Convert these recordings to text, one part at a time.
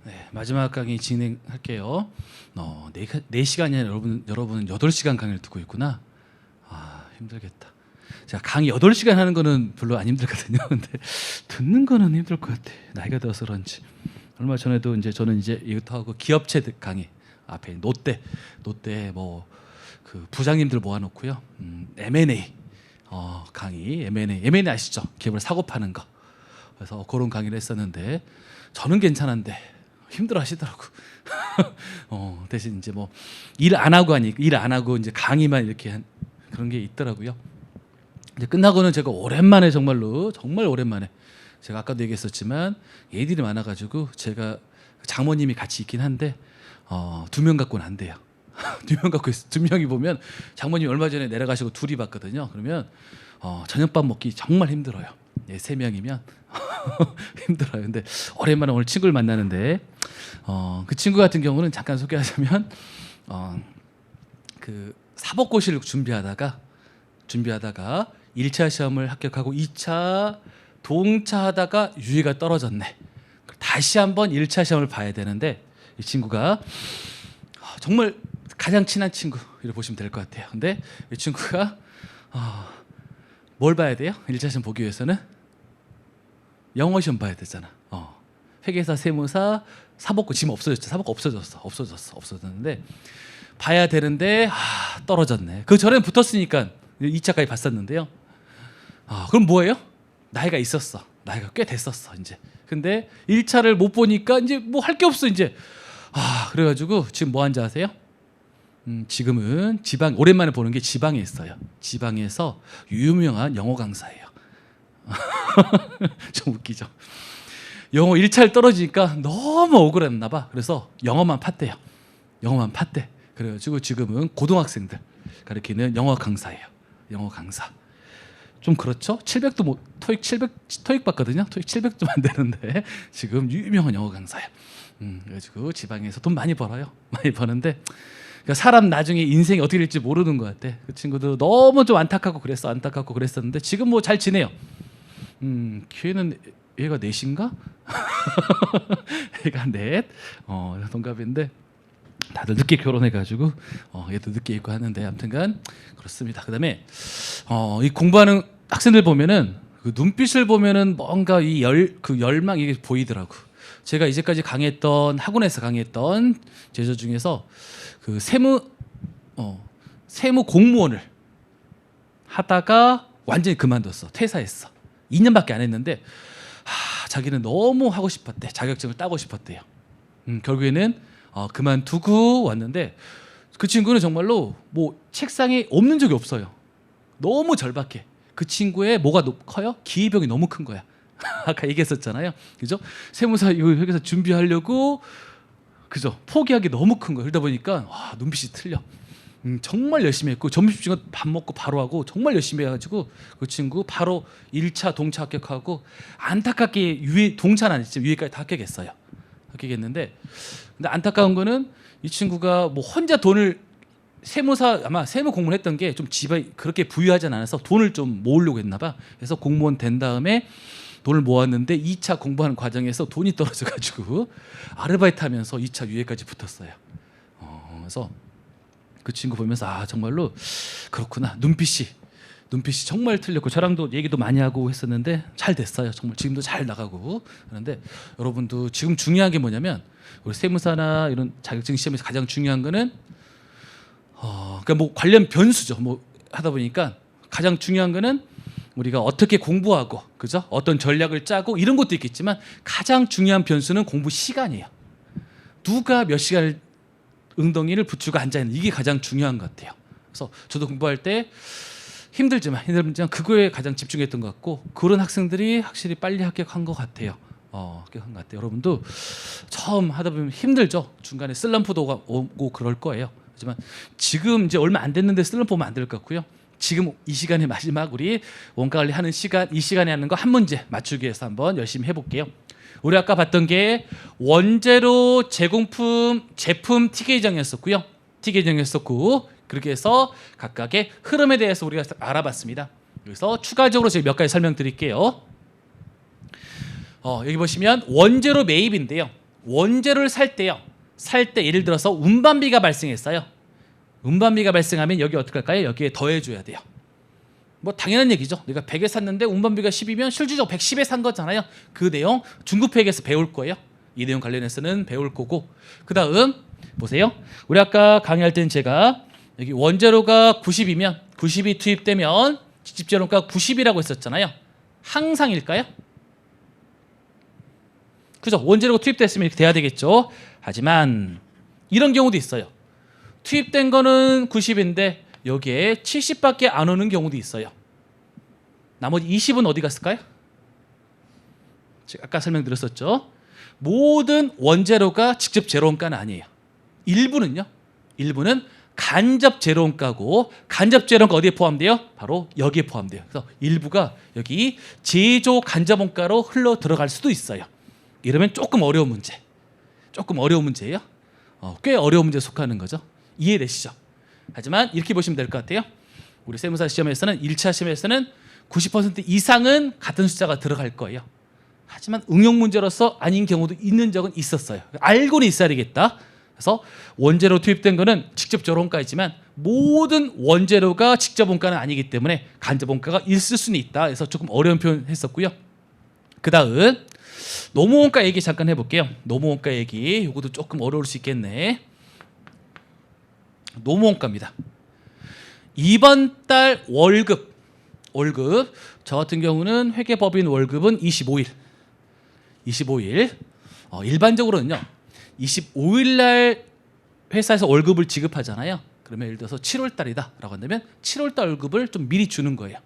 네, 마지막 강의 진행할게요. 4시간이 아니라 여러분은 8시간 강의를 듣고 있구나. 아, 힘들겠다. 제가 강의 8시간 하는 거는 별로 안 힘들거든요. 근데 듣는 거는 힘들 것 같아. 나이가 들어서 그런지. 얼마 전에도 저는 이것도 하고 기업체 강의 앞에 롯데 뭐 그 부장님들 모아놓고요. M&A 강의 M&A 아시죠? 기업을 사고 파는 거. 그래서 그런 강의를 했었는데 저는 괜찮은데 힘들어 하시더라고. 대신 뭐 일 안 하고 이제 강의만 이렇게 한 그런 게 있더라고요. 이제 끝나고는 제가 오랜만에 정말 오랜만에 제가 아까도 얘기했었지만 얘들이 많아가지고 제가 장모님이 같이 있긴 한데 2명 갖고는 안 돼요. 2명 갖고 있어. 2명이 보면 장모님 얼마 전에 내려가시고 둘이 봤거든요. 그러면 저녁밥 먹기 정말 힘들어요. 3명이면 힘들어요. 근데 오랜만에 오늘 친구를 만나는데 그 친구 같은 경우는 잠깐 소개하자면 그 사법고시를 준비하다가 1차 시험을 합격하고 2차 동차하다가 유예가 떨어졌네. 다시 한번 1차 시험을 봐야 되는데 이 친구가 정말 가장 친한 친구 이렇게 보시면 될 것 같아요. 근데 이 친구가 뭘 봐야 돼요? 1차 시험 보기 위해서는 영어 시험 봐야 되잖아. 회계사, 세무사, 사법고 지금 없어졌죠. 사법고 없어졌는데 봐야 되는데 떨어졌네. 그 전에 붙었으니까 2차까지 봤었는데요. 그럼 뭐예요? 나이가 있었어. 나이가 꽤 됐었어 이제. 근데 1차를 못 보니까 이제 뭐 할 게 없어 이제. 그래가지고 지금 뭐 하는지 아세요? 지금은 오랜만에 보는 게 지방에 있어요. 지방에서 유명한 영어 강사예요. 좀 웃기죠. 영어 1차를 떨어지니까 너무 억울했나 봐. 그래서 영어만 팠대요. 그래가지고 지금은 고등학생들 가르치는 영어 강사예요. 영어 강사. 좀 그렇죠? 700도 뭐 토익 받거든요. 토익 700도 안 되는데 지금 유명한 영어 강사예요. 그래가지고 지방에서 돈 많이 벌어요. 많이 버는데 그러니까 사람 나중에 인생이 어떻게 될지 모르는 것 같아. 그 친구도 너무 좀 안타깝고 그랬었는데 지금 뭐 잘 지내요. 걔는 얘가 넷인가? 얘가 넷. 동갑인데 다들 늦게 결혼해가지고 얘도 늦게 있고 하는데 아무튼간 그렇습니다. 그다음에 이 공부하는 학생들 보면은 그 눈빛을 보면은 뭔가 그 열망 이게 보이더라고. 제가 이제까지 학원에서 강의했던 제자 중에서 그 세무 공무원을 하다가 완전히 그만뒀어. 퇴사했어. 2년밖에 안 했는데 자기는 너무 하고 싶었대. 자격증을 따고 싶었대요. 결국에는 그만두고 왔는데 그 친구는 정말로 뭐 책상에 없는 적이 없어요. 너무 절박해. 그 친구의 뭐가 커요? 기회병이 너무 큰 거야. 아까 얘기했었잖아요. 그죠? 세무사 이거 회계사 준비하려고 그죠? 포기하기 너무 큰 거야. 그러다 보니까 눈빛이 틀려. 정말 열심히 했고 점심시간 밥 먹고 바로 하고 정말 열심히 해가지고 그 친구 바로 1차 동차 합격하고 안타깝게 동차는 아니지만 유예까지 다 합격했는데 근데 안타까운 거는 이 친구가 뭐 혼자 돈을 아마 세무 공무원 했던 게 좀 집에 그렇게 부유하지 않아서 돈을 좀 모으려고 했나 봐. 그래서 공무원 된 다음에 돈을 모았는데 2차 공부하는 과정에서 돈이 떨어져가지고 아르바이트 하면서 2차 유예까지 붙었어요. 그래서 그 친구 보면서 정말로 그렇구나. 눈빛이 정말 틀렸고 저랑도 얘기도 많이 하고 했었는데 잘 됐어요. 정말 지금도 잘 나가고. 그런데 여러분도 지금 중요한 게 뭐냐면 우리 세무사나 이런 자격증 시험에서 가장 중요한 거는 그러니까 뭐 관련 변수죠. 뭐 하다 보니까 가장 중요한 거는 우리가 어떻게 공부하고 그죠? 어떤 전략을 짜고 이런 것도 있겠지만 가장 중요한 변수는 공부 시간이에요. 누가 몇 시간을 엉덩이를 붙이고 앉아 있는 이게 가장 중요한 것 같아요. 그래서 저도 공부할 때 힘들지만 그거에 가장 집중했던 것 같고 그런 학생들이 확실히 빨리 합격한 것 같아요. 여러분도 처음 하다 보면 힘들죠. 중간에 슬럼프도 오고 그럴 거예요. 하지만 지금 이제 얼마 안 됐는데 슬럼프 오면 안 될 것 같고요. 지금 이 시간에 마지막 우리 원가 관리하는 시간 이 시간에 하는 거 한 문제 맞추기 위해서 한번 열심히 해볼게요. 우리 아까 봤던 게 원재료 제품 T 계정이었었고요. 그렇게 해서 각각의 흐름에 대해서 우리가 알아봤습니다. 그래서 추가적으로 제가 몇 가지 설명드릴게요. 여기 보시면 원재료 매입인데요. 원재료를 살 때요. 살 때 예를 들어서 운반비가 발생했어요. 운반비가 발생하면 여기 어떻게 할까요? 여기에 더해줘야 돼요. 뭐 당연한 얘기죠. 내가 100에 샀는데 운반비가 10이면 실질적으로 110에 산 거잖아요. 그 내용 중급회계에서 배울 거예요. 이 내용 관련해서는 배울 거고, 그 다음 보세요. 우리 아까 강의할 때는 제가 여기 원재료가 90이면 90이 투입되면 직집재료가 90이라고 했었잖아요. 항상일까요? 그죠? 원재료가 투입됐으면 이렇게 돼야 되겠죠. 하지만 이런 경우도 있어요. 투입된 거는 90인데 여기에 70밖에 안 오는 경우도 있어요. 나머지 20은 어디 갔을까요? 제가 아까 설명드렸었죠. 모든 원재료가 직접 재료원가는 아니에요. 일부는요. 일부는 간접 재료원가고, 간접 재료원가 어디에 포함돼요? 바로 여기에 포함돼요. 그래서 일부가 여기 제조 간접원가로 흘러 들어갈 수도 있어요. 이러면 조금 어려운 문제. 조금 어려운 문제예요. 꽤 어려운 문제에 속하는 거죠. 이해되시죠? 하지만 이렇게 보시면 될 것 같아요. 우리 세무사 시험에서는 1차 시험에서는 90% 이상은 같은 숫자가 들어갈 거예요. 하지만 응용 문제로서 아닌 경우도 있는 적은 있었어요. 알고는 있어야 되겠다. 그래서 원재료 투입된 거는 직접 재료원가이지만 모든 원재료가 직접 원가는 아니기 때문에 간접 원가가 있을 수는 있다. 그래서 조금 어려운 표현 했었고요. 그 다음 노무원가 얘기 잠깐 해볼게요. 노무원가 얘기, 이것도 조금 어려울 수 있겠네. 노무원가입니다. 이번 달 월급 저 같은 경우는 회계법인 월급은 25일 일반적으로는요 25일 날 회사에서 월급을 지급하잖아요. 그러면 예를 들어서 7월 달이다 라고 한다면 7월 달 월급을 좀 미리 주는 거예요.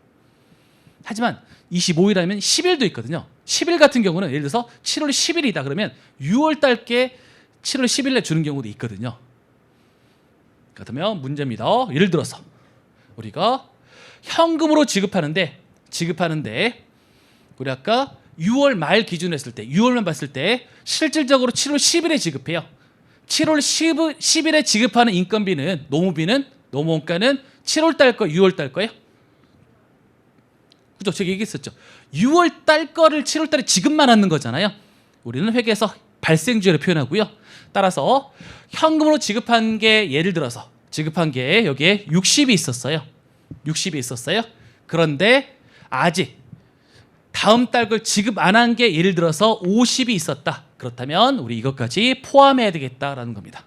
하지만 25일 아니면 10일도 있거든요. 10일 같은 경우는 예를 들어서 7월 10일이다 그러면 6월 달께 7월 10일에 주는 경우도 있거든요. 그렇다면 문제입니다. 예를 들어서 우리가 현금으로 지급하는데 우리 아까 6월 말 기준으로 했을 때 6월만 봤을 때 실질적으로 7월 10일에 지급해요. 7월 10일에 지급하는 인건비는 노무원가는 7월 달 거 6월 달 거예요. 그죠? 제가 얘기했었죠. 6월 달 거를 7월 달에 지급만 하는 거잖아요. 우리는 회계에서 발생주의를 표현하고요. 따라서 현금으로 지급한 게 예를 들어서 지급한 게 여기에 60이 있었어요. 그런데 아직 다음 달 걸 지급 안 한 게 예를 들어서 50이 있었다. 그렇다면 우리 이것까지 포함해야 되겠다라는 겁니다.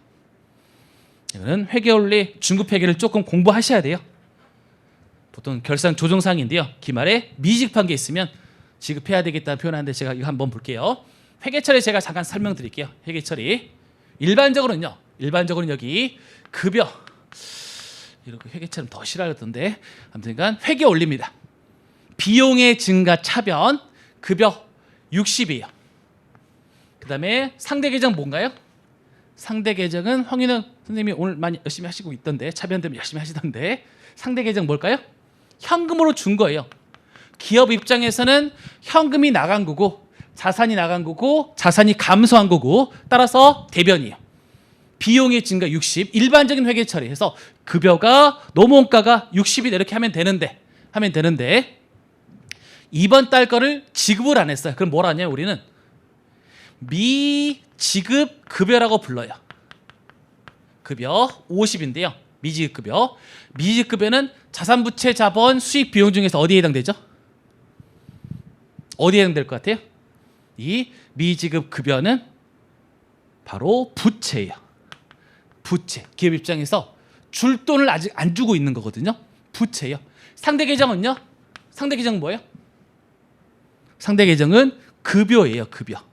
이거는 회계원리 중급회계를 조금 공부하셔야 돼요. 보통 결산 조정사항인데요. 기말에 미지급한 게 있으면 지급해야 되겠다는 표현하는데 제가 이거 한번 볼게요. 회계처리 제가 잠깐 설명드릴게요. 회계처리 일반적으로는요. 여기 급여 이렇게 회계처럼 더 싫어하던데 아무튼간 회계 올립니다. 비용의 증가 차변 급여 60이에요. 그 다음에 상대 계정 뭔가요? 상대 계정은 황윤영 선생님이 오늘 많이 열심히 하시고 있던데 차변 때문에 열심히 하시던데 상대 계정 뭘까요? 현금으로 준 거예요. 기업 입장에서는 현금이 나간 거고 자산이 나간 거고 자산이 감소한 거고 따라서 대변이에요. 비용의 증가 60 일반적인 회계 처리해서 급여가 노무원가가 60이다 이렇게 하면 되는데 이번 달 거를 지급을 안 했어요. 그럼 뭘 하냐 우리는 미지급 급여라고 불러요. 급여 50인데요. 미지급 급여는 자산부채 자본 수익 비용 중에서 어디에 해당되죠? 어디에 해당될 것 같아요? 이 미지급 급여는 바로 부채예요. 부채. 기업 입장에서 줄 돈을 아직 안 주고 있는 거거든요. 부채예요. 상대 계정은요? 상대 계정은 뭐예요? 상대 계정은 급여예요. 급여.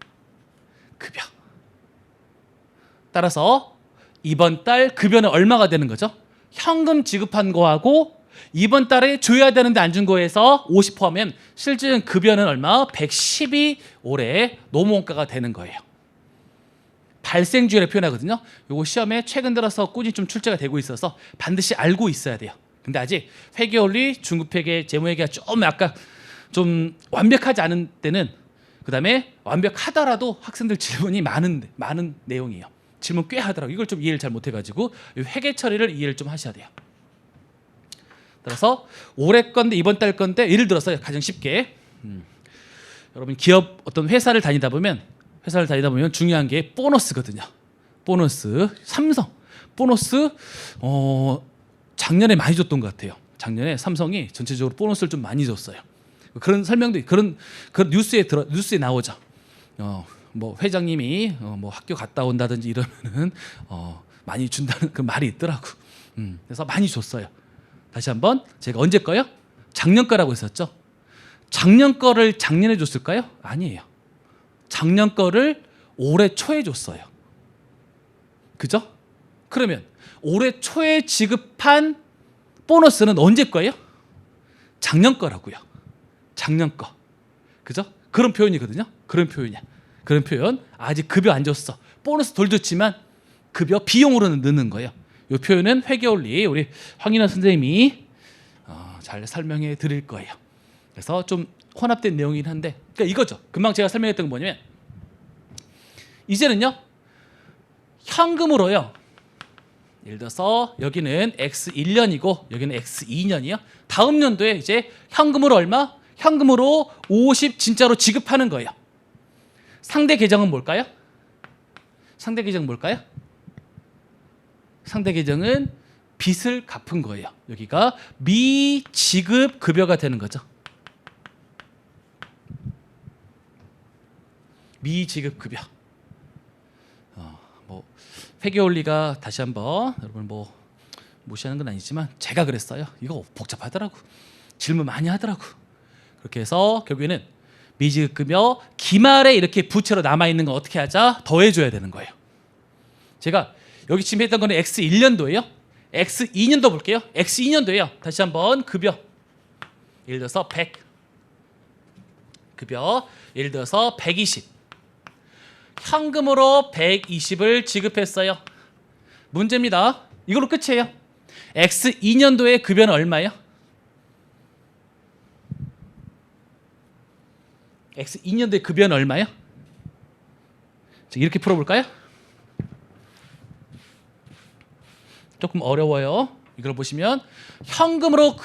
따라서 이번 달 급여는 얼마가 되는 거죠? 현금 지급한 거하고 이번 달에 줘야 되는데 안 준 거에서 50 포함하면 실질은 급여는 얼마? 110이 올해 노무원가가 되는 거예요. 발생주의를 표현하거든요. 요거 시험에 최근 들어서 꾸준히 좀 출제가 되고 있어서 반드시 알고 있어야 돼요. 근데 아직 회계원리, 중급회계, 재무회계가 좀 아까 좀 완벽하지 않은 때는 그다음에 완벽하더라도 학생들 질문이 많은 내용이에요. 질문 꽤 하더라고요. 이걸 좀 이해를 잘 못해가지고 회계 처리를 이해를 좀 하셔야 돼요. 따라서 올해 건데 이번 달 건데 예를 들어서 가장 쉽게 여러분 기업 어떤 회사를 다니다 보면 회사를 다니다 보면 중요한 게 보너스거든요. 보너스. 삼성 보너스 작년에 많이 줬던 것 같아요. 작년에 삼성이 전체적으로 보너스를 좀 많이 줬어요. 그런 설명도 그런 뉴스에 나오죠. 뭐 회장님이 뭐 학교 갔다 온다든지 이러면은 많이 준다는 그 말이 있더라고. 그래서 많이 줬어요. 다시 한번 제가 언제 거요? 작년 거라고 했었죠. 작년 거를 작년에 줬을까요? 아니에요. 작년 거를 올해 초에 줬어요. 그죠? 그러면 올해 초에 지급한 보너스는 언제 거예요? 작년 거라고요. 작년 거. 그죠? 그런 표현이거든요. 그런 표현이야. 그런 표현. 아직 급여 안 줬어. 보너스 덜 줬지만 급여 비용으로는 넣는 거예요. 이 표현은 회계원리 우리 황인하 선생님이 잘 설명해 드릴 거예요. 그래서 좀 혼합된 내용이긴 한데, 그러니까 이거죠. 금방 제가 설명했던 건 뭐냐면, 이제는요 현금으로요. 예를 들어서 여기는 X1년이고 여기는 X2년이요. 다음 연도에 이제 현금으로 얼마? 현금으로 50 진짜로 지급하는 거예요. 상대 계정은 뭘까요? 상대 계정은 뭘까요? 상대 계정은 빚을 갚은 거예요. 여기가 미지급 급여가 되는 거죠. 미지급 급여. 뭐 회계원리가 다시 한번 여러분 뭐 무시하는 건 아니지만 제가 그랬어요. 이거 복잡하더라고. 질문 많이 하더라고. 그렇게 해서 결국에는 미지급 급여 기말에 이렇게 부채로 남아 있는 거 어떻게 하자? 더해줘야 되는 거예요. 제가 여기 지금 했던 거는 X1년도예요. X2년도 볼게요. X2년도예요. 다시 한번 급여. 예를 들어서 100. 급여. 예를 들어서 120. 현금으로 120을 지급했어요. 문제입니다. 이걸로 끝이에요. X2년도의 급여는 얼마예요? X2년도의 급여는 얼마예요? 이렇게 풀어볼까요? 조금 어려워요. 이걸 보시면 현금으로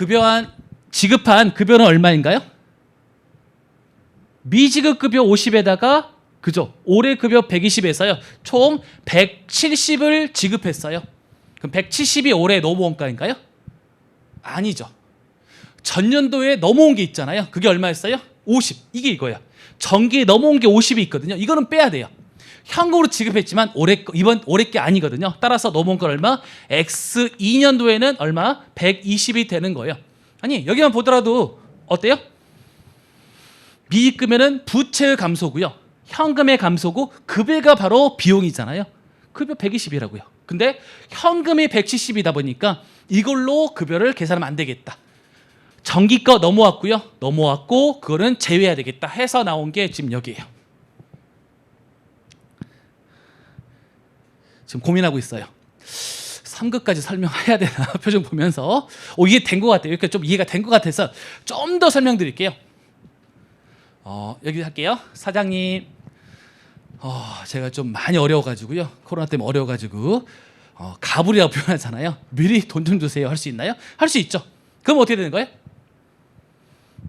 지급한 급여는 얼마인가요? 미지급 급여 50에다가 그죠? 올해 급여 120에서요. 총 170을 지급했어요. 그럼 170이 올해 넘어온가인가요? 아니죠. 전년도에 넘어온 게 있잖아요. 그게 얼마였어요? 50. 이게 이거야. 전기에 넘어온 게 50이 있거든요. 이거는 빼야 돼요. 현금으로 지급했지만 이번 올해 게 아니거든요. 따라서 넘어온 건 얼마? X2년도에는 얼마? 120이 되는 거예요. 아니 여기만 보더라도 어때요? 미입금에는 부채의 감소고요. 현금의 감소고 급여가 바로 비용이잖아요. 급여 120이라고요. 근데 현금이 170이다 보니까 이걸로 급여를 계산하면 안 되겠다. 전기 거 넘어왔고요. 넘어왔고 그거는 제외해야 되겠다 해서 나온 게 지금 여기예요. 지금 고민하고 있어요. 3급까지 설명해야 되나 표정 보면서 이게 된 것 같아요. 이렇게 좀 이해가 된 것 같아서 좀 더 설명드릴게요. 여기 할게요. 사장님, 제가 좀 많이 어려워가지고요. 코로나 때문에 어려워가지고 가불이라고 표현하잖아요. 미리 돈 좀 주세요. 할 수 있나요? 할 수 있죠. 그럼 어떻게 되는 거예요?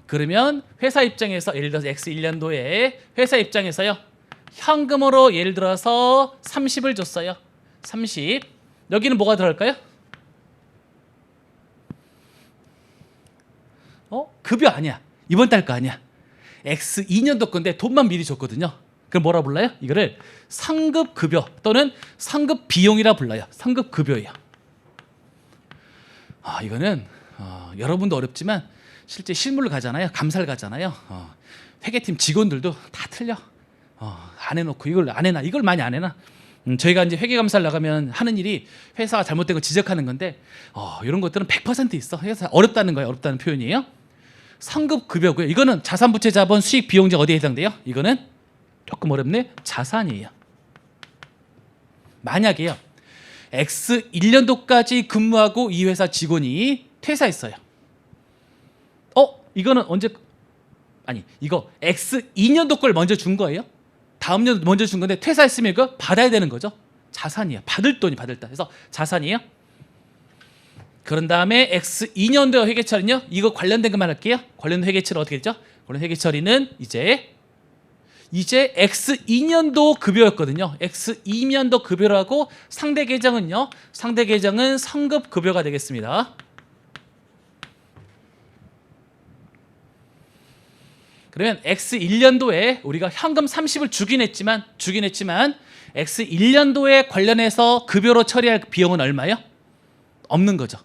그러면 회사 입장에서 예를 들어서 X1년도에 회사 입장에서요. 현금으로 예를 들어서 30을 줬어요. 30. 여기는 뭐가 들어갈까요? 급여 아니야. 이번 달 거 아니야. X2년도 건데 돈만 미리 줬거든요. 그럼 뭐라 불러요? 이거를 상급 급여 또는 상급 비용이라 불러요. 상급 급여예요. 이거는 여러분도 어렵지만 실제 실무를 가잖아요. 감사를 가잖아요. 회계팀 직원들도 다 틀려. 안 해놓고 이걸 안 해놔. 이걸 많이 안 해놔. 저희가 이제 회계감사를 나가면 하는 일이 회사가 잘못된 거 지적하는 건데 이런 것들은 100% 있어. 회사 어렵다는 거예요. 어렵다는 표현이에요. 상급 급여고요. 이거는 자산부채 자본 수익 비용자 어디에 해당돼요? 이거는 조금 어렵네. 자산이에요. 만약에요. X1년도까지 근무하고 이 회사 직원이 퇴사했어요. 이거는 언제 이거 X2년도 걸 먼저 준 거예요. 다음 년도 먼저 준 건데 퇴사했으면 이거 받아야 되는 거죠. 자산이에요. 받을 돈이 받을 돈. 그래서 자산이에요. 그런 다음에 X2년도 회계처리는요. 이거 관련된 것만 할게요. 관련된 회계처리 어떻게 되죠? 관련 회계처리는 이제 이제 X2년도 급여였거든요. X2년도 급여라고 상대 계정은요. 상대 계정은 성급 급여가 되겠습니다. 그러면 X1년도에 우리가 현금 30을 주긴 했지만 X1년도에 관련해서 급여로 처리할 비용은 얼마요? 없는 거죠.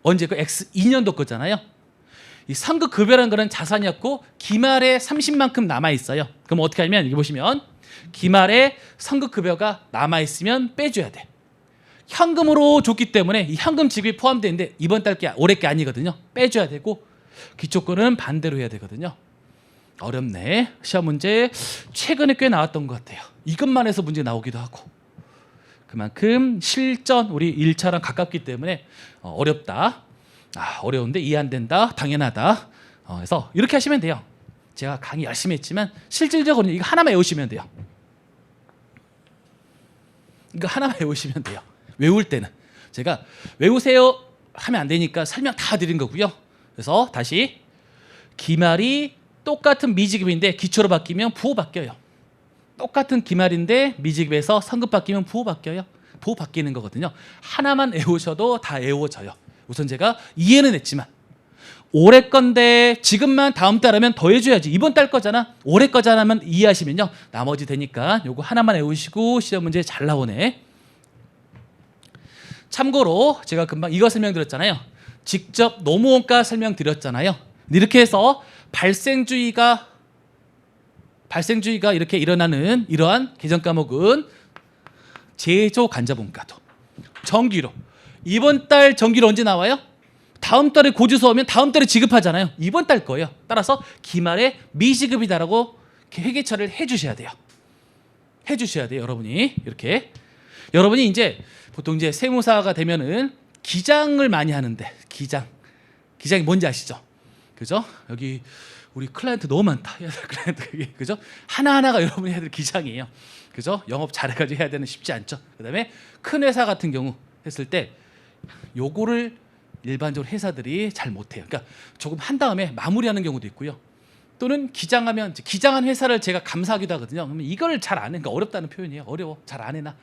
언제? 그 X2년도 거잖아요. 이 상급 급여라는 거는 자산이었고 기말에 30만큼 남아 있어요. 그럼 어떻게 하면 여기 보시면 기말에 상급 급여가 남아 있으면 빼줘야 돼. 현금으로 줬기 때문에 이 현금 지급이 포함되는데 이번 달 게 올해 게 아니거든요. 빼줘야 되고 기초권은 반대로 해야 되거든요. 어렵네. 시험 문제 최근에 꽤 나왔던 것 같아요. 이것만 해서 문제 나오기도 하고 그만큼 실전 우리 1차랑 가깝기 때문에 어렵다. 어려운데 이해 안 된다. 당연하다. 그래서 이렇게 하시면 돼요. 제가 강의 열심히 했지만 실질적으로 이거 하나만 외우시면 돼요. 이거 하나만 외우시면 돼요. 외울 때는 제가 외우세요 하면 안 되니까 설명 다 드린 거고요. 그래서 다시 기말이 똑같은 미지급인데 기초로 바뀌면 부호 바뀌어요. 똑같은 기말인데 미지급에서 성급 바뀌면 부호 바뀌어요. 부호 바뀌는 거거든요. 하나만 외우셔도 다 외워져요. 우선 제가 이해는 했지만 올해 건데 지금만 다음 달 하면 더 해줘야지. 이번 달 거잖아. 올해 거잖아만 이해하시면요. 나머지 되니까 요거 하나만 외우시고 시험 문제 잘 나오네. 참고로 제가 금방 이거 설명드렸잖아요. 직접 노무원가 설명드렸잖아요. 이렇게 해서 발생주의가 이렇게 일어나는 이러한 개정 과목은 제조 간접원가도 정기로 이번 달 정기로 언제 나와요? 다음 달에 고지서 오면 다음 달에 지급하잖아요. 이번 달 거예요. 따라서 기말에 미지급이다라고 회계 처리를 해주셔야 돼요. 해주셔야 돼요, 여러분이. 이렇게 여러분이 이제 보통 이제 세무사가 되면은 기장을 많이 하는데 기장이 뭔지 아시죠? 그죠? 여기 우리 클라이언트 너무 많다. 클라이언트 그죠? 하나하나가 여러분이 해야 될 기장이에요. 그죠? 영업 잘해가지고 해야 되는 쉽지 않죠. 그다음에 큰 회사 같은 경우 했을 때 요거를 일반적으로 회사들이 잘 못해요. 그러니까 조금 한 다음에 마무리하는 경우도 있고요. 또는 기장한 회사를 제가 감사하기도 하거든요. 그러면 이걸 잘 안 해. 그러니까 어렵다는 표현이에요. 어려워. 잘 안 해나.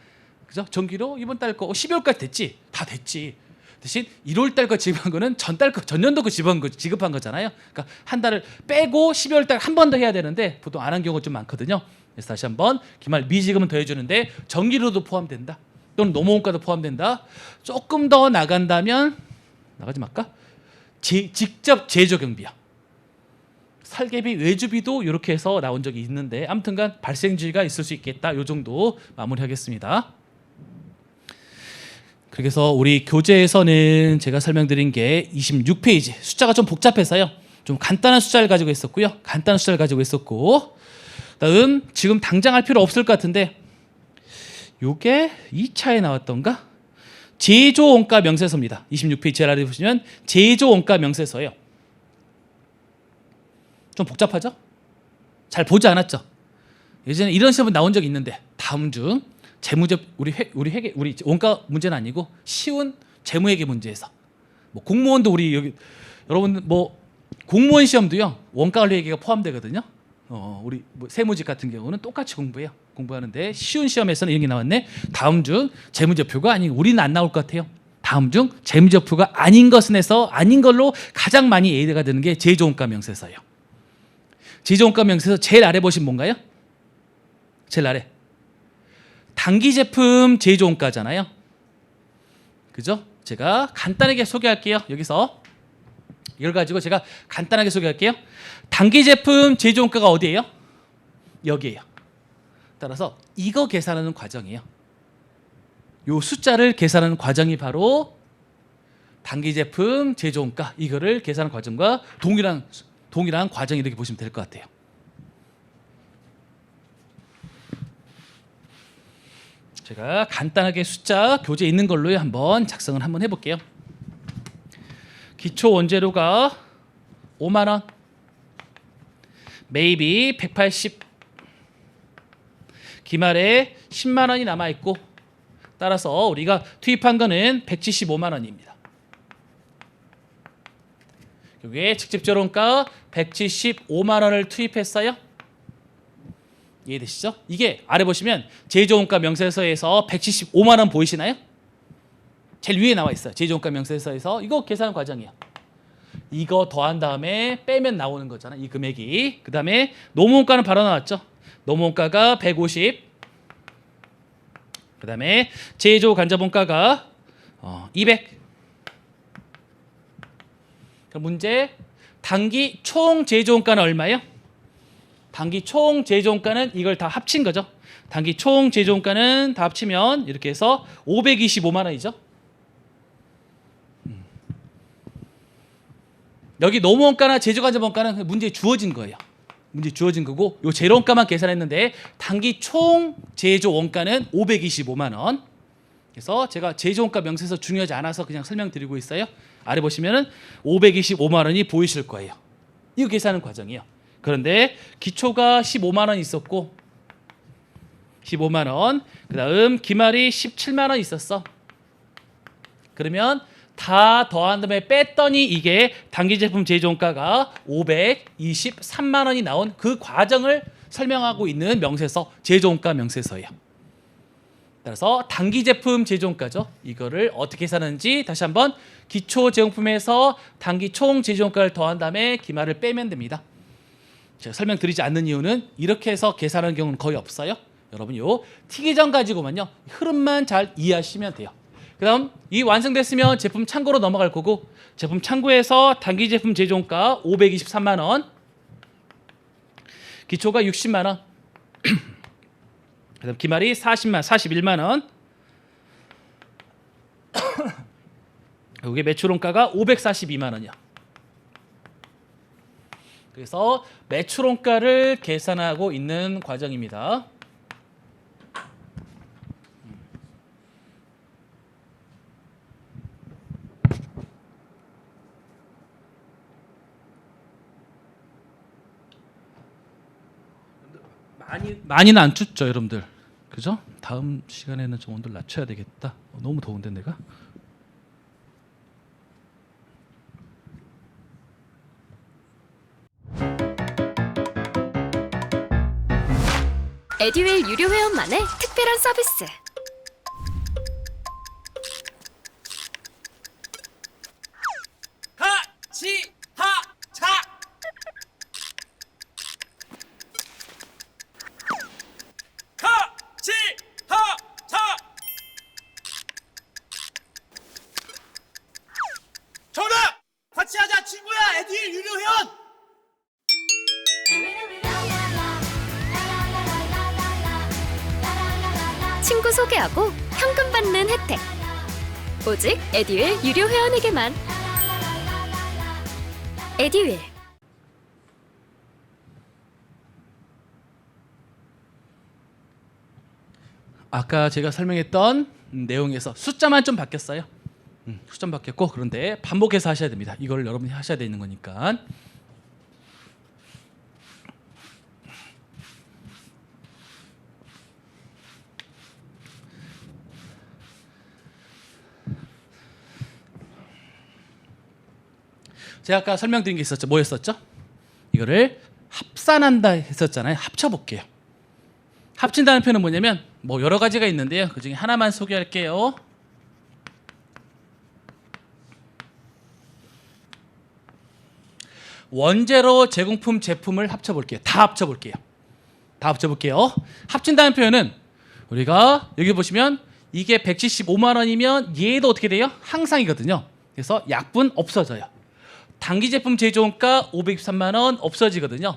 그죠? 정기로 이번 달 거 12월까지 됐지. 다 됐지. 대신 1월 달 거 지급한 거는 전년도 거 지급한 거잖아요. 그러니까 한 달을 빼고 12월 달 한 번 더 해야 되는데 보통 안 한 경우가 좀 많거든요. 그래서 다시 한번 기말 미지급은 더 해주는데 정기로도 포함된다. 또는 노무원가도 포함된다. 조금 더 나간다면 나가지 말까? 직접 제조 경비야. 설계비, 외주비도 이렇게 해서 나온 적이 있는데 아무튼간 발생주의가 있을 수 있겠다. 요 정도 마무리하겠습니다. 그래서 우리 교재에서는 제가 설명드린 게 26페이지 숫자가 좀 복잡해서요. 좀 간단한 숫자를 가지고 있었고요. 간단한 숫자를 가지고 있었고 다음 지금 당장 할 필요 없을 것 같은데 요게 2차에 나왔던가? 제조원가 명세서입니다. 26페이지 제일 아래 보시면 제조원가 명세서예요. 좀 복잡하죠? 잘 보지 않았죠? 예전에 이런 시험은 나온 적이 있는데 다음 중 재무적 우리 원가 문제는 아니고 쉬운 재무회계 문제에서 뭐 공무원도 우리 여기 여러분 뭐 공무원 시험도요 원가 관리 회계가 포함되거든요. 우리 뭐 세무직 같은 경우는 똑같이 공부하는데 쉬운 시험에서는 이런 게 나왔네. 다음 중 재무제표가 아니고 우리는 안 나올 것 같아요. 다음 중 재무제표가 아닌 것은 해서 아닌 걸로 가장 많이 예외가 되는 게 제조원가 명세서예요. 제조원가 명세서 제일 아래 보시면 뭔가요? 제일 아래 단기 제품 제조원가잖아요. 그죠? 제가 간단하게 소개할게요. 여기서 이걸 가지고 제가 간단하게 소개할게요. 단기 제품 제조원가가 어디예요? 여기예요. 따라서 이거 계산하는 과정이에요. 요 숫자를 계산하는 과정이 바로 단기 제품 제조원가 이거를 계산하는 과정과 동일한 과정 이렇게 보시면 될 것 같아요. 제가 간단하게 숫자 교재에 있는 걸로 한번 작성을 한번 해볼게요. 기초 원재료가 5만 원, 매입이 180, 기말에 10만 원이 남아 있고 따라서 우리가 투입한 거는 175만 원입니다. 여기에 직접적으로가 175만 원을 투입했어요. 이해되시죠? 이게 아래 보시면 제조원가 명세서에서 175만 원 보이시나요? 제일 위에 나와 있어요. 제조원가 명세서에서 이거 계산 과정이에요. 이거 더한 다음에 빼면 나오는 거잖아. 이 금액이. 그 다음에 노무원가는 바로 나왔죠. 노무원가가 150. 그 다음에 제조 간접원가가 200. 그럼 문제 단기 총 제조원가는 얼마예요? 단기 총 제조원가는 이걸 다 합친 거죠. 단기 총 제조원가는 다 합치면 이렇게 해서 525만 원이죠. 여기 노무원가나 제조간접원가는 문제에 주어진 거예요. 문제 주어진 거고 요 재료원가만 계산했는데 단기 총 제조원가는 525만 원. 그래서 제가 제조원가 명세서 중요하지 않아서 그냥 설명드리고 있어요. 아래 보시면은 525만 원이 보이실 거예요. 이거 계산하는 과정이에요. 그런데 기초가 15만 원 있었고 15만 원. 그다음 기말이 17만 원 있었어. 그러면 다 더한 다음에 뺐더니 이게 단기 제품 제조원가가 523만 원이 나온 그 과정을 설명하고 있는 명세서 제조원가 명세서예요. 따라서 단기 제품 제조원가죠. 이거를 어떻게 계산하는지 다시 한번 기초 제공품에서 단기 총 제조원가를 더한 다음에 기말을 빼면 됩니다. 제가 설명드리지 않는 이유는 이렇게 해서 계산하는 경우는 거의 없어요. 여러분 요 티계정 가지고만요 흐름만 잘 이해하시면 돼요. 그 다음 이 완성됐으면 제품 창고로 넘어갈 거고 제품 창고에서 단기 제품 제조원가 523만 원 기초가 60만 원 그 다음 기말이 41만 원 여기 매출원가가 542만 원이야. 그래서 매출원가를 계산하고 있는 과정입니다. 많이는 안 춥죠, 여러분들. 그죠? 다음 시간에는 좀 온도를 낮춰야 되겠다. 너무 더운데 내가. 에듀윌 유료 회원만의 특별한 서비스. 하치하차 하치하차 정답! 같이 하자 친구야 에듀윌 유료 회원 친구 소개하고 현금 받는 혜택. 오직 에듀윌 유료 회원에게만. 에듀윌. 아까 제가 설명했던 내용에서 숫자만 좀 바뀌었어요. 숫자만 바뀌었고 그런데 반복해서 하셔야 됩니다. 이걸 여러분이 하셔야 되는 거니까. 제가 아까 설명드린 게 있었죠. 뭐였었죠? 이거를 합산한다 했었잖아요. 합쳐볼게요. 합친다는 표현은 뭐냐면 뭐 여러 가지가 있는데요. 그 중에 하나만 소개할게요. 원재료 제공품 제품을 합쳐볼게요. 다 합쳐볼게요. 다 합쳐볼게요. 합친다는 표현은 우리가 여기 보시면 이게 175만 원이면 얘도 어떻게 돼요? 항상이거든요. 그래서 약분 없어져요. 단기 제품 제조원가 523만 원 없어지거든요.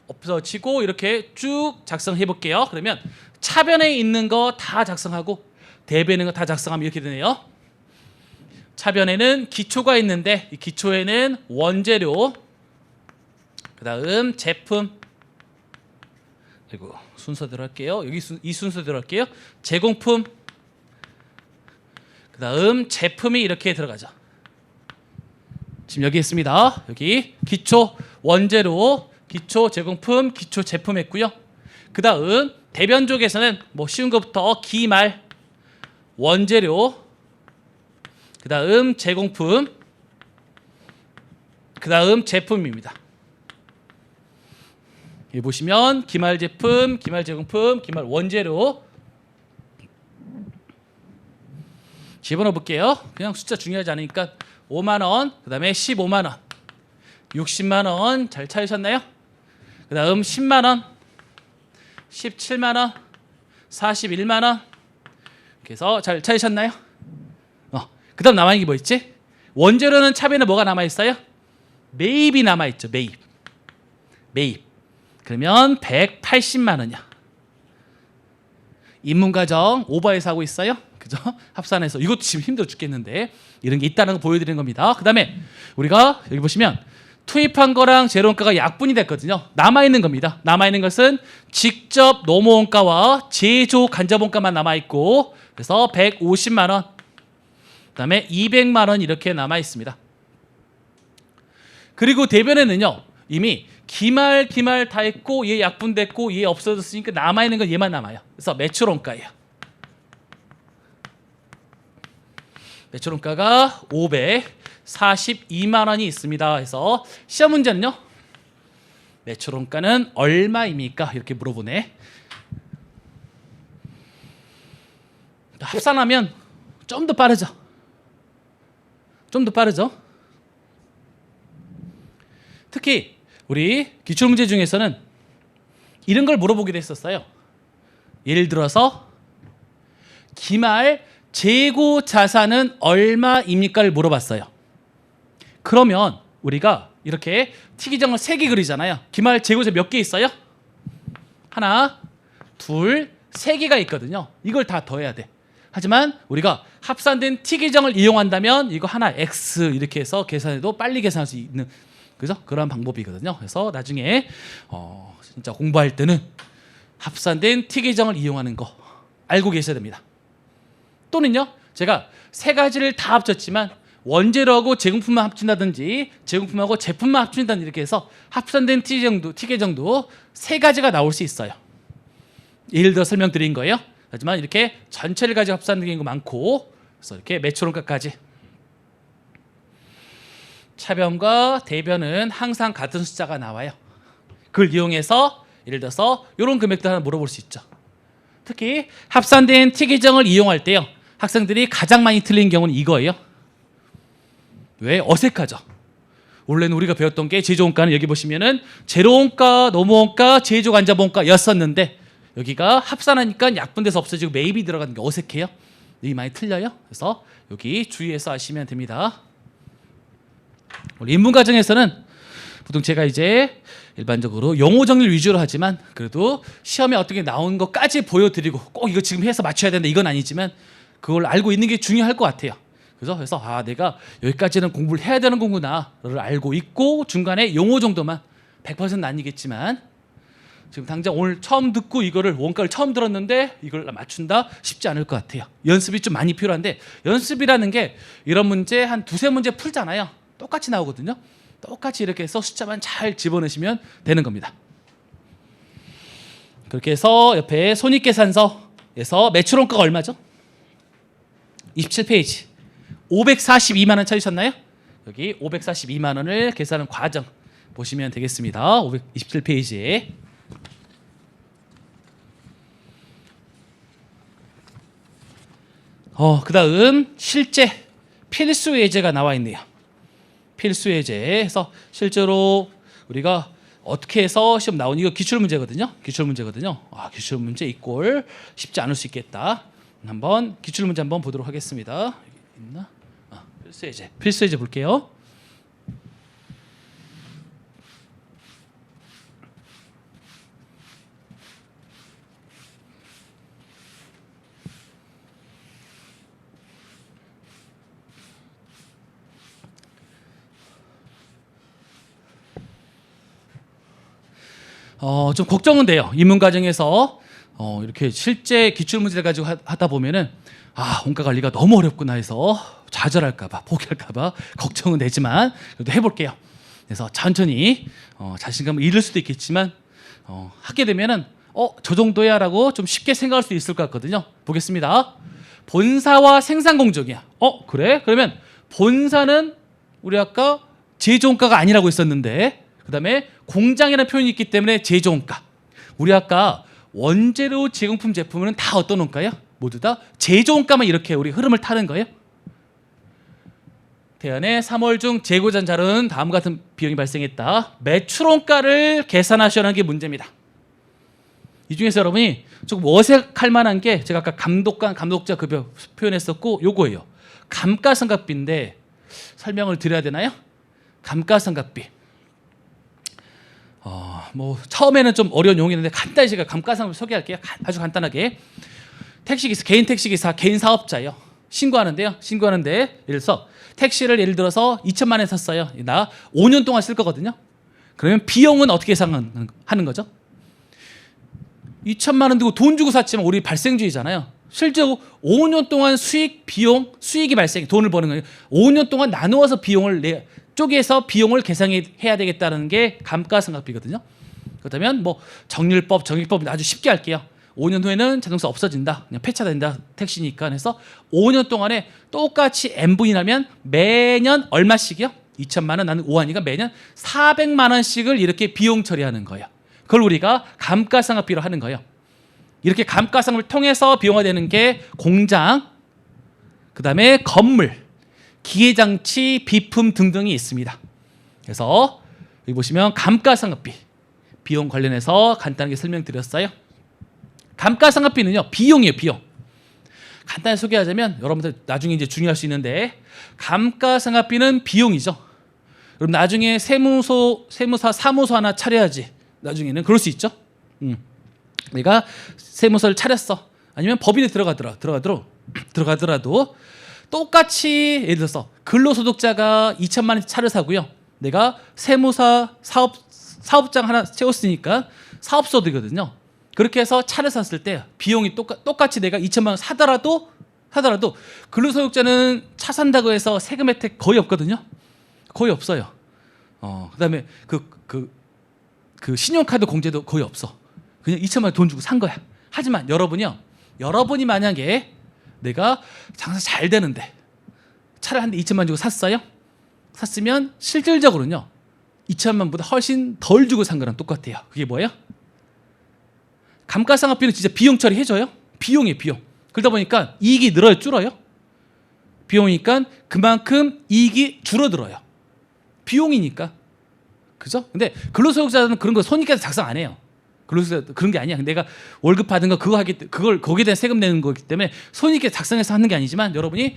없어지고 이렇게 쭉 작성해 볼게요. 그러면 차변에 있는 거 다 작성하고 대변에 있는 거 다 작성하면 이렇게 되네요. 차변에는 기초가 있는데 이 기초에는 원재료, 그 다음 제품, 그리고 순서대로 할게요. 여기 이 순서대로 할게요. 제공품, 그 다음 제품이 이렇게 들어가죠. 지금 여기 있습니다. 여기 기초 원재료, 기초 제공품, 기초 제품 했고요. 그 다음 대변 쪽에서는 뭐 쉬운 것부터 기말, 원재료, 그 다음 제공품, 그 다음 제품입니다. 여기 보시면 기말 제품, 기말 제공품, 기말 원재료 집어넣어 볼게요. 그냥 숫자 중요하지 않으니까 5만 원, 그다음에 15만 원, 60만 원 잘 찾으셨나요? 그다음 10만 원, 17만 원, 41만 원. 그래서 잘 찾으셨나요? 그다음 남아 있는 게 뭐 있지? 원재료는 차비는 뭐가 남아 있어요? 매입이 남아 있죠. 매입. 그러면 180만 원이야. 인문가정 오버해서 하고 있어요. 그죠? 합산해서 이것도 지금 힘들어 죽겠는데 이런 게 있다는 거 보여드리는 겁니다. 그다음에 우리가 여기 보시면 투입한 거랑 재료원가가 약분이 됐거든요. 남아있는 겁니다. 남아있는 것은 직접 노무원가와 제조 간접원가만 남아있고 그래서 150만 원 그다음에 200만 원 이렇게 남아있습니다. 그리고 대변에는요. 이미 기말 다 했고 얘 약분됐고 얘 없어졌으니까 남아있는 건 얘만 남아요. 그래서 매출원가예요. 매출원가가 542만 원이 있습니다. 해서 시험 문제는요. 매출원가는 얼마입니까? 이렇게 물어보네. 합산하면 좀 더 빠르죠. 특히 우리 기출문제 중에서는 이런 걸 물어보기도 했었어요. 예를 들어서 기말 재고 자산은 얼마입니까를 물어봤어요. 그러면 우리가 이렇게 티기장을 3개 그리잖아요. 기말 재고자 몇 개 있어요? 하나, 둘, 3개가 있거든요. 이걸 다 더해야 돼. 하지만 우리가 합산된 티기장을 이용한다면 이거 하나 X 이렇게 해서 계산해도 빨리 계산할 수 있는 그죠? 그런 방법이거든요. 그래서 나중에 진짜 공부할 때는 합산된 티기장을 이용하는 거 알고 계셔야 됩니다. 또는요, 제가 3가지를 다 합쳤지만 원재료하고 제공품만 합친다든지 제공품하고 제품만 합친다든지 이렇게 해서 합산된 티계정도 3가지가 나올 수 있어요. 예를 들어 설명드린 거예요. 하지만 이렇게 전체를 가지고 합산된 거 많고 그래서 이렇게 매출원가까지 차변과 대변은 항상 같은 숫자가 나와요. 그걸 이용해서 예를 들어서 이런 금액들 하나 물어볼 수 있죠. 특히 합산된 티계정을 이용할 때요. 학생들이 가장 많이 틀린 경우는 이거예요. 왜? 어색하죠. 원래는 우리가 배웠던 게 제조원가는 여기 보시면은 재료원가, 노무원가, 제조간접원가였었는데 여기가 합산하니까 약분돼서 없어지고 매입이 들어가는 게 어색해요. 여기 많이 틀려요. 그래서 여기 주의해서 하시면 됩니다. 우리 인문과정에서는 보통 제가 이제 일반적으로 용어 정리를 위주로 하지만 그래도 시험에 어떻게 나온 것까지 보여드리고 꼭 이거 지금 해서 맞춰야 된다 이건 아니지만 그걸 알고 있는 게 중요할 것 같아요. 그래서 내가 여기까지는 공부를 해야 되는 거구나를 알고 있고 중간에 용어 정도만 100%는 아니겠지만 지금 당장 오늘 처음 듣고 이거를 원가를 처음 들었는데 이걸 맞춘다 쉽지 않을 것 같아요. 연습이 좀 많이 필요한데 연습이라는 게 이런 문제 한 2-3문제 풀잖아요. 똑같이 나오거든요. 똑같이 이렇게 해서 숫자만 잘 집어넣으시면 되는 겁니다. 그렇게 해서 옆에 손익계산서에서 매출원가가 얼마죠? 27페이지 542만 원 찾으셨나요? 여기 542만 원을 계산하는 과정 보시면 되겠습니다. 527페이지에 그 다음 실제 필수 예제가 나와 있네요. 필수 예제에서 실제로 우리가 어떻게 해서 시험 나온 이거 기출문제거든요. 기출문제 이꼴 쉽지 않을 수 있겠다. 한번 기출문제 한번 보도록 하겠습니다. 여기 있나? 필수 예제 볼게요. 좀 걱정은 돼요. 인문과정에서 이렇게 실제 기출문제를 가지고 하다 보면은 원가 관리가 너무 어렵구나 해서 좌절할까봐 포기할까봐 걱정은 되지만 그래도 해볼게요. 그래서 천천히 자신감을 잃을 수도 있겠지만 하게 되면은 저 정도야라고 좀 쉽게 생각할 수 있을 것 같거든요. 보겠습니다. 본사와 생산 공정이야. 그래? 그러면 본사는 우리 아까 제조원가가 아니라고 했었는데 그 다음에 공장이라는 표현이 있기 때문에 제조원가. 우리 아까 원재료 제공품 제품은 다 어떤 원가요? 모두 다 제조원가만 이렇게 우리 흐름을 타는 거예요. 대안의 3월 중 재고전 자료는 다음과 같은 비용이 발생했다. 매출원가를 계산하셔야 하는 게 문제입니다. 이 중에서 여러분이 조금 어색할 만한 게 제가 아까 감독자 급여 표현했었고 요거예요. 감가상각비인데 설명을 드려야 되나요? 감가상각비. 뭐 처음에는 좀 어려운 용어인데 간단히 제가 감가상각비 소개할게요. 아주 간단하게. 택시기사, 개인 택시기사, 개인 사업자예요. 신고하는데요. 신고하는데 예를 들어서 택시를 예를 들어서 2천만 원 샀어요. 나 5년 동안 쓸 거거든요. 그러면 비용은 어떻게 예상하는 거죠? 2천만 원 들고 돈 주고 샀지만 우리 발생주의잖아요. 실제로 5년 동안 수익이 발생, 돈을 버는 거예요. 5년 동안 나누어서 쪼개서 비용을 계산해야 되겠다는 게 감가상각비거든요. 그렇다면 뭐 정률법 아주 쉽게 할게요. 5년 후에는 자동차 없어진다. 그냥 폐차된다. 택시니까. 해서 5년 동안에 똑같이 n분이 나면 매년 얼마씩이요? 2천만 원, 나는 5하니까 매년 400만 원씩을 이렇게 비용 처리하는 거예요. 그걸 우리가 감가상각비로 하는 거예요. 이렇게 감가상각을 통해서 비용화되는 게 공장, 그 다음에 건물, 기계장치, 비품 등등이 있습니다. 그래서 여기 보시면 감가상각비 비용 관련해서 간단하게 설명드렸어요. 감가상각비는요 비용이에요. 비용. 간단히 소개하자면 여러분들 나중에 이제 중요할 수 있는데 감가상각비는 비용이죠. 그럼 나중에 사무소 하나 차려야지. 나중에는 그럴 수 있죠. 내가 세무서를 차렸어. 아니면 법인에 들어가더라도 똑같이 예를 들어서 근로소득자가 2천만 원 차를 사고요. 내가 세무사 사업장 하나 채웠으니까 사업소득이거든요. 그렇게 해서 차를 샀을 때 비용이 똑같이 내가 2천만 원 사더라도 근로소득자는 차 산다고 해서 세금 혜택 거의 없거든요. 거의 없어요. 그다음에 그 신용카드 공제도 거의 없어. 그냥 2천만 원 돈 주고 산 거야. 하지만 여러분이 만약에 내가 장사 잘 되는데 차를 한 대 2천만 원 주고 샀어요. 샀으면 실질적으로는요 2천만 원보다 훨씬 덜 주고 산 거랑 똑같아요. 그게 뭐예요? 감가상각비는 진짜 비용 처리해줘요. 비용이에요. 비용. 그러다 보니까 이익이 늘어요? 줄어요? 비용이니까 그만큼 이익이 줄어들어요. 비용이니까. 그죠? 근데 근로소득자는 그런 거 손익계산 작성 안 해요. 근로소득자 그런 게 아니야. 내가 월급 받은 거 그걸 거기에 대한 세금 내는 거기 때문에 손익계산 작성해서 하는 게 아니지만 여러분이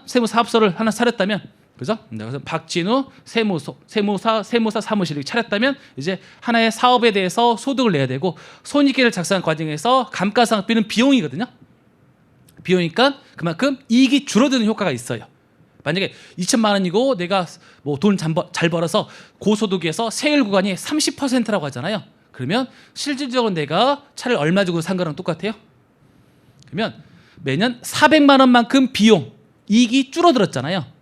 세무사업소를 하나 차렸다면 그죠? 그래서 박진우 세무사 사무실을 차렸다면 이제 하나의 사업에 대해서 소득을 내야 되고 손익계를 작성한 과정에서 감가상각비는 비용이거든요. 비용이니까 그만큼 이익이 줄어드는 효과가 있어요. 만약에 2천만 원이고 내가 뭐 돈 잘 벌어서 고소득에서 세율 구간이 30%라고 하잖아요. 그러면 실질적으로 내가 차를 얼마 주고 산 거랑 똑같아요. 그러면 매년 400만 원만큼 이익이 줄어들었잖아요.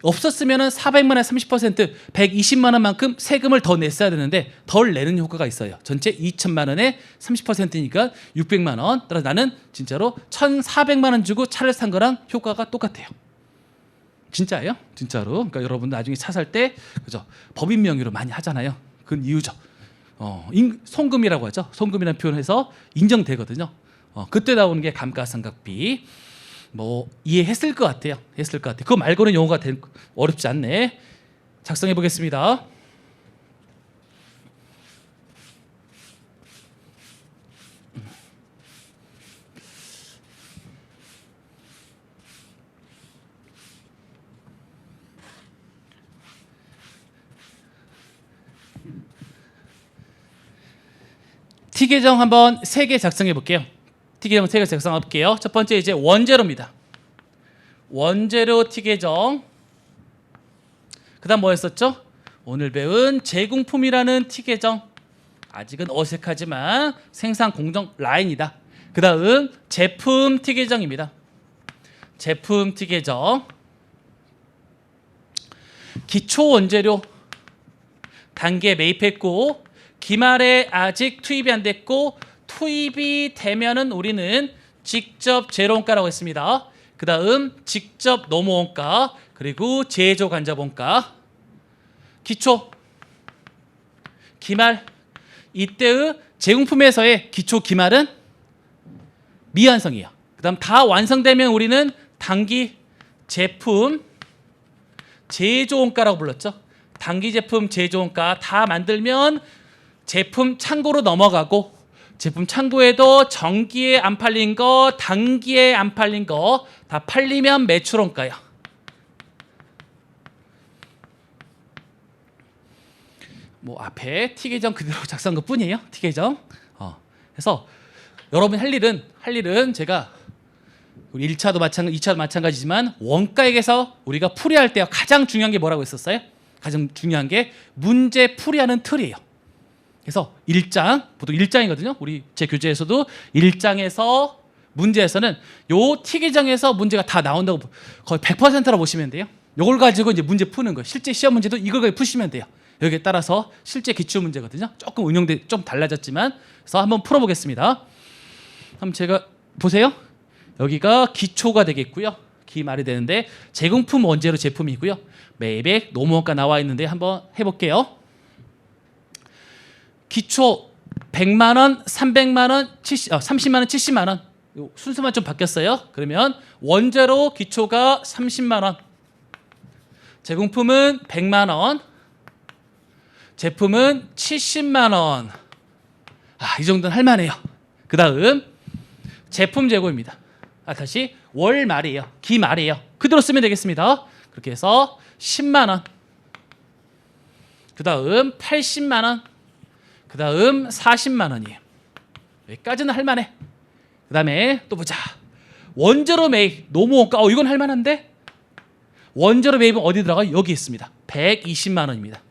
없었으면 400만 원에 30% 120만 원만큼 세금을 더 냈어야 되는데 덜 내는 효과가 있어요. 전체 2천만 원에 30%니까 600만 원. 따라서 나는 진짜로 1,400만 원 주고 차를 산 거랑 효과가 똑같아요. 진짜예요? 진짜로. 그러니까 여러분 나중에 차 살 때 그죠? 법인 명의로 많이 하잖아요. 그건 이유죠. 송금이라고 하죠. 송금이라는 표현해서 인정되거든요. 그때 나오는 게 감가상각비. 뭐 이해했을 것 같아요. 그거 말고는 용어가 어렵지 않네. 작성해 보겠습니다. T 계정 한번 3개 작성해 볼게요. T 계정 3개 작성해 볼게요. 첫 번째 이제 원재료입니다. 원재료 T 계정. 그다음 뭐 했었죠? 오늘 배운 제공품이라는 T 계정. 아직은 어색하지만 생산 공정 라인이다. 그다음 제품 T 계정입니다. 제품 T 계정. 기초 원재료 단계 매입했고 기말에 아직 투입이 안 됐고 투입이 되면은 우리는 직접 재료원가라고 했습니다. 그 다음 직접 노무원가 그리고 제조 간접원가. 기초 기말. 이때의 제공품에서의 기초 기말은 미완성이에요. 그다음 다 완성되면 우리는 단기 제품 제조원가라고 불렀죠. 단기 제품 제조원가 다 만들면 제품 창고로 넘어가고 제품 창고에도 정기에 안 팔린 거, 단기에 안 팔린 거 다 팔리면 매출원가예요. 뭐 앞에 T 계정 그대로 작성한 것뿐이에요. T 계정. 그래서 여러분 할 일은 제가 우리 1차도 마찬가지, 2차도 마찬가지지만 원가액에서 우리가 풀이할 때 가장 중요한 게 뭐라고 했었어요? 가장 중요한 게 문제 풀이하는 틀이에요. 그래서 1장, 보통 1장이거든요. 우리 제 교재에서도 1장에서 문제에서는 요 T 계정에서 문제가 다 나온다고 거의 100%라고 보시면 돼요. 요걸 가지고 이제 문제 푸는 거예요. 실제 시험 문제도 이걸 가지고 푸시면 돼요. 여기에 따라서 실제 기출 문제거든요. 조금 응용돼 좀 달라졌지만 그래서 한번 풀어보겠습니다. 그럼 제가 보세요. 여기가 기초가 되겠고요. 기말이 되는데 제공품 원재료 제품이고요. 매입액 노무원가 나와 있는데 한번 해볼게요. 기초 100만 원, 300만 원, 30만 원, 70만 원. 요 순서만 좀 바뀌었어요. 그러면 원재료 기초가 30만 원. 제공품은 100만 원. 제품은 70만 원. 이 정도는 할 만해요. 그다음 제품 재고입니다. 다시 월 말이에요. 기 말이에요. 그대로 쓰면 되겠습니다. 그렇게 해서 10만 원. 그다음 80만 원. 그다음 40만 원이에요. 여기까지는 할 만해. 그다음에 또 보자. 원재료 매입 노무원가. 이건 할 만한데. 원재료 매입은 어디 들어가요? 여기 있습니다. 120만 원입니다.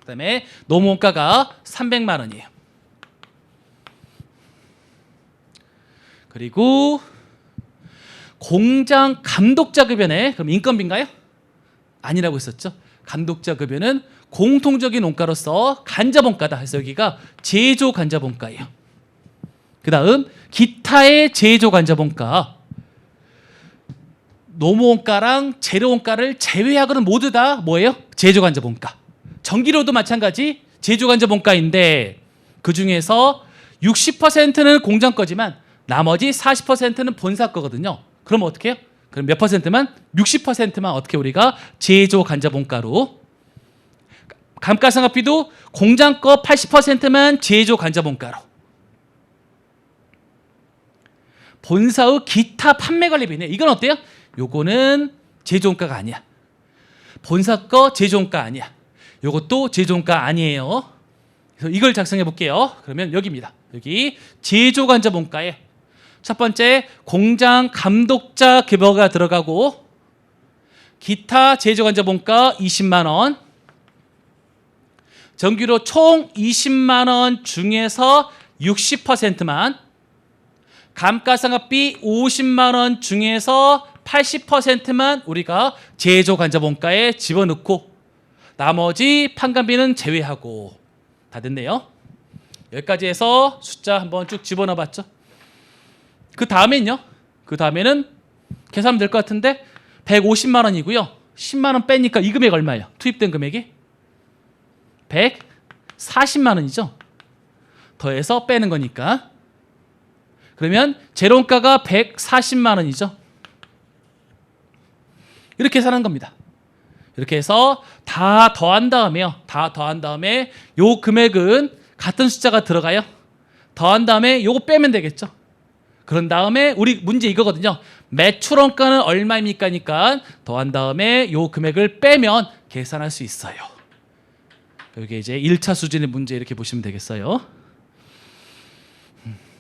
그다음에 노무원가가 300만 원이에요. 그리고 공장 감독자급여네. 그럼 인건비인가요? 아니라고 했었죠. 감독자급여는 공통적인 원가로서 간접원가다. 그래서 여기가 제조 간접원가예요. 그 다음 기타의 제조 간접원가. 노무원가랑 재료원가를 제외하고는 모두 다 뭐예요? 제조 간접원가. 전기료도 마찬가지 제조 간접원가인데 그 중에서 60%는 공장 거지만 나머지 40%는 본사 거거든요. 그럼 어떻게 해요? 그럼 몇 퍼센트만? 60%만 어떻게 우리가 제조 간접원가로. 감가상각비도 공장 거 80%만 제조 간접원가로. 본사의 기타 판매 관리비네. 이건 어때요? 요거는 제조원가가 아니야. 본사 거 제조원가 아니야. 요것도 제조원가 아니에요. 그래서 이걸 작성해 볼게요. 그러면 여기입니다. 여기 제조 간접원가에 첫 번째 공장 감독자 급여가 들어가고 기타 제조 간접원가 20만 원. 전기료 총 20만 원 중에서 60%만 감가상각비 50만 원 중에서 80%만 우리가 제조 간접원가에 집어넣고 나머지 판관비는 제외하고. 다 됐네요. 여기까지 해서 숫자 한번 쭉 집어넣어 봤죠. 그 다음에는요. 그 다음에는 계산하면 될 것 같은데 150만 원이고요. 10만 원 빼니까 이 금액 얼마예요? 투입된 금액이 140만 원이죠. 더해서 빼는 거니까. 그러면 재료원가가 140만 원이죠. 이렇게 계산한 겁니다. 이렇게 해서 다 더한 다음에요. 다 더한 다음에 요 금액은 같은 숫자가 들어가요. 더한 다음에 요거 빼면 되겠죠. 그런 다음에 우리 문제 이거거든요. 매출원가는 얼마입니까니까 더한 다음에 요 금액을 빼면 계산할 수 있어요. 이게 이제 1차 수준의 문제 이렇게 보시면 되겠어요.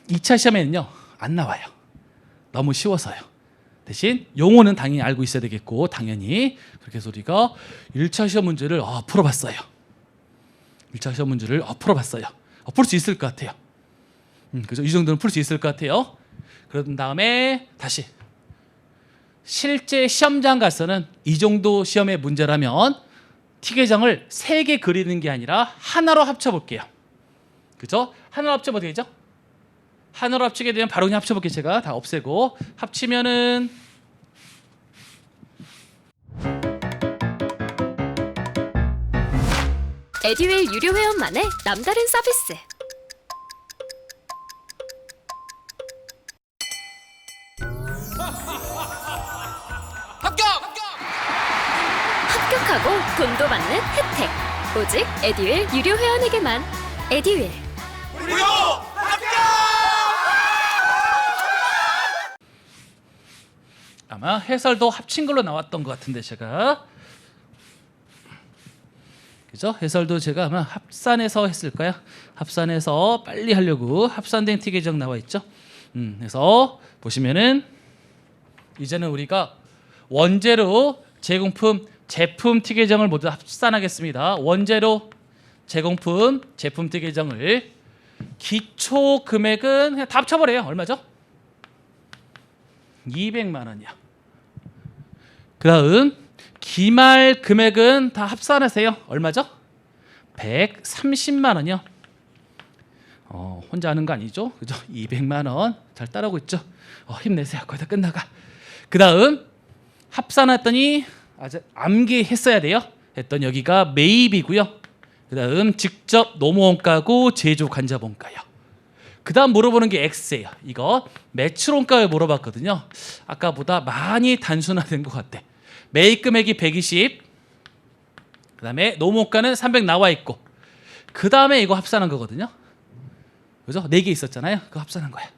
2차 시험에는요. 안 나와요. 너무 쉬워서요. 대신 용어는 당연히 알고 있어야 되겠고 당연히 그렇게 해서 우리가 1차 시험 문제를 풀어봤어요. 1차 시험 문제를 풀어봤어요. 풀 수 있을 것 같아요. 그죠? 이 정도는 풀 수 있을 것 같아요. 그런 다음에 다시 실제 시험장 가서는 이 정도 시험의 문제라면 T계정을 3개 그리는 게 아니라 하나로 합쳐볼게요. 그죠? 하나로 합쳐면 어떻게 되죠? 하나로 합치게 되면 바로 그냥 합쳐볼게요. 제가 다 없애고 합치면은 에듀윌 유료 회원만의 남다른 서비스. 합격하고 돈도 받는 혜택. 오직 에듀윌 유료 회원에게만. 에듀윌. 무료 합격! 아마 해설도 합친 걸로 나왔던 것 같은데 제가 그죠? 해설도 제가 아마 합산해서 했을까요? 합산해서 빨리 하려고 합산된 티 계정 나와 있죠. 그래서 보시면은 이제는 우리가 원재료 제공품 제품 티 계정을 모두 합산하겠습니다. 원재료 제공품 제품 티 계정을 기초 금액은 그냥 다 합쳐버려요. 얼마죠? 200만 원이요. 그 다음 기말 금액은 다 합산하세요. 얼마죠? 130만 원이요. 혼자 하는 거 아니죠? 그죠? 200만 원 잘 따라오고 있죠? 힘내세요. 거의 다 끝나가. 그 다음 합산했더니 아주 암기했어야 돼요. 했더니 여기가 매입이고요. 그 다음 직접 노무원가고 제조간접원가요. 그 다음 물어보는 게 X예요. 이거 매출원가를 물어봤거든요. 아까보다 많이 단순화된 것 같아. 매입 금액이 120, 그 다음에 노무원가는 300 나와 있고, 그 다음에 이거 합산한 거거든요. 그죠? 4개 있었잖아요. 그거 합산한 거야.